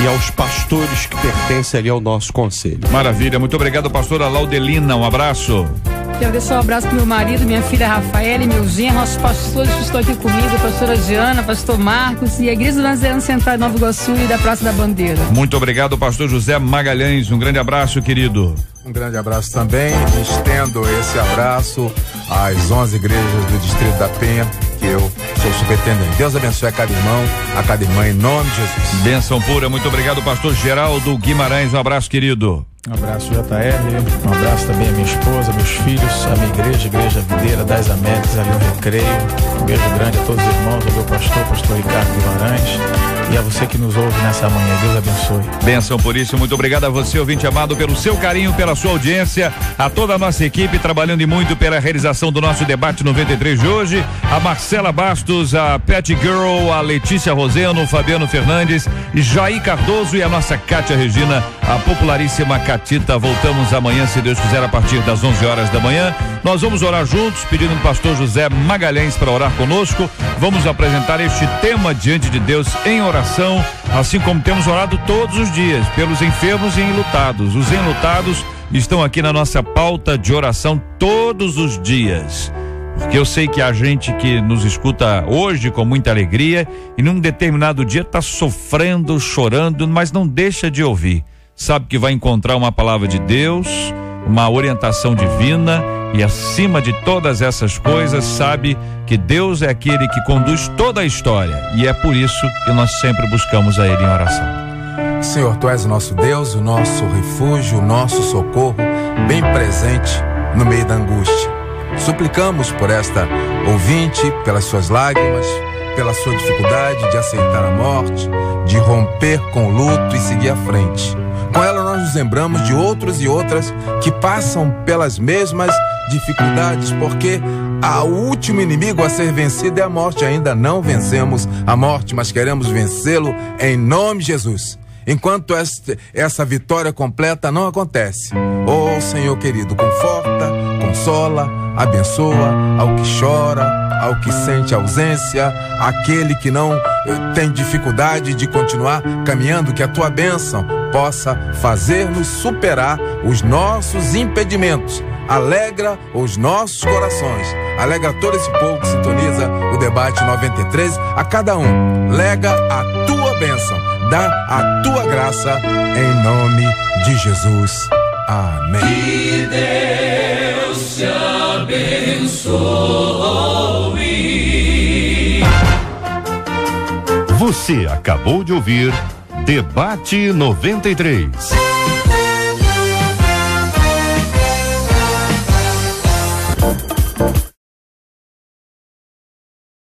e aos pastores que pertencem ali ao nosso conselho. Maravilha, muito obrigado, pastora Laudelina, um abraço. Quero deixar um abraço pro meu marido, minha filha Rafaela e meu genro, aos pastores que estão aqui comigo, a pastora Diana, pastor Marcos e a Igreja do Nazareno Central de Nova Iguaçu e da Praça da Bandeira. Muito obrigado, pastor José Magalhães, um grande abraço, querido. Um grande abraço também, estendo esse abraço às 11 igrejas do Distrito da Penha, que eu sou superintendente. Deus abençoe a cada irmão, a cada irmã, em nome de Jesus. Bênção pura, muito obrigado, pastor Geraldo Guimarães, um abraço, querido. Um abraço, JR, um abraço também a minha esposa, meus filhos, a minha igreja Videira das Américas, ali no Recreio. Um beijo grande a todos os irmãos, ao meu pastor Ricardo Guimarães, e a você que nos ouve nessa manhã. Deus abençoe. Bênção por isso, muito obrigado a você, ouvinte amado, pelo seu carinho, pela sua audiência, a toda a nossa equipe trabalhando e muito pela realização do nosso Debate 93 de hoje, a Marcela Bastos, a Pet Girl, a Letícia Roseno, o Fabiano Fernandes, Jair Cardoso e a nossa Kátia Regina, a popularíssima Catita. Voltamos amanhã, se Deus quiser, a partir das 11 horas da manhã. Nós vamos orar juntos, pedindo ao pastor José Magalhães para orar conosco. Vamos apresentar este tema diante de Deus em oração, assim como temos orado todos os dias, pelos enfermos e enlutados. Os enlutados estão aqui na nossa pauta de oração todos os dias. Porque eu sei que a gente que nos escuta hoje com muita alegria e num determinado dia está sofrendo, chorando, mas não deixa de ouvir. Sabe que vai encontrar uma palavra de Deus, uma orientação divina, e acima de todas essas coisas sabe que Deus é aquele que conduz toda a história, e é por isso que nós sempre buscamos a Ele em oração. Senhor, Tu és o nosso Deus, o nosso refúgio, o nosso socorro, bem presente no meio da angústia. Suplicamos por esta ouvinte, pelas suas lágrimas, pela sua dificuldade de aceitar a morte, de romper com o luto e seguir à frente. Com ela nós nos lembramos de outros e outras que passam pelas mesmas dificuldades, porque o último inimigo a ser vencido é a morte. Ainda não vencemos a morte, mas queremos vencê-lo em nome de Jesus. enquanto essa vitória completa não acontece. Oh, Senhor querido, conforta, consola, abençoa ao que chora, ao que sente ausência, aquele que não tem dificuldade de continuar caminhando, que a tua bênção possa fazer-nos superar os nossos impedimentos. Alegra os nossos corações, alegra todo esse povo que sintoniza o debate 93, a cada um, lega a tua bênção, dá a tua graça, em nome de Jesus. Amém. Que Deus te abençoe. Você acabou de ouvir Debate 93.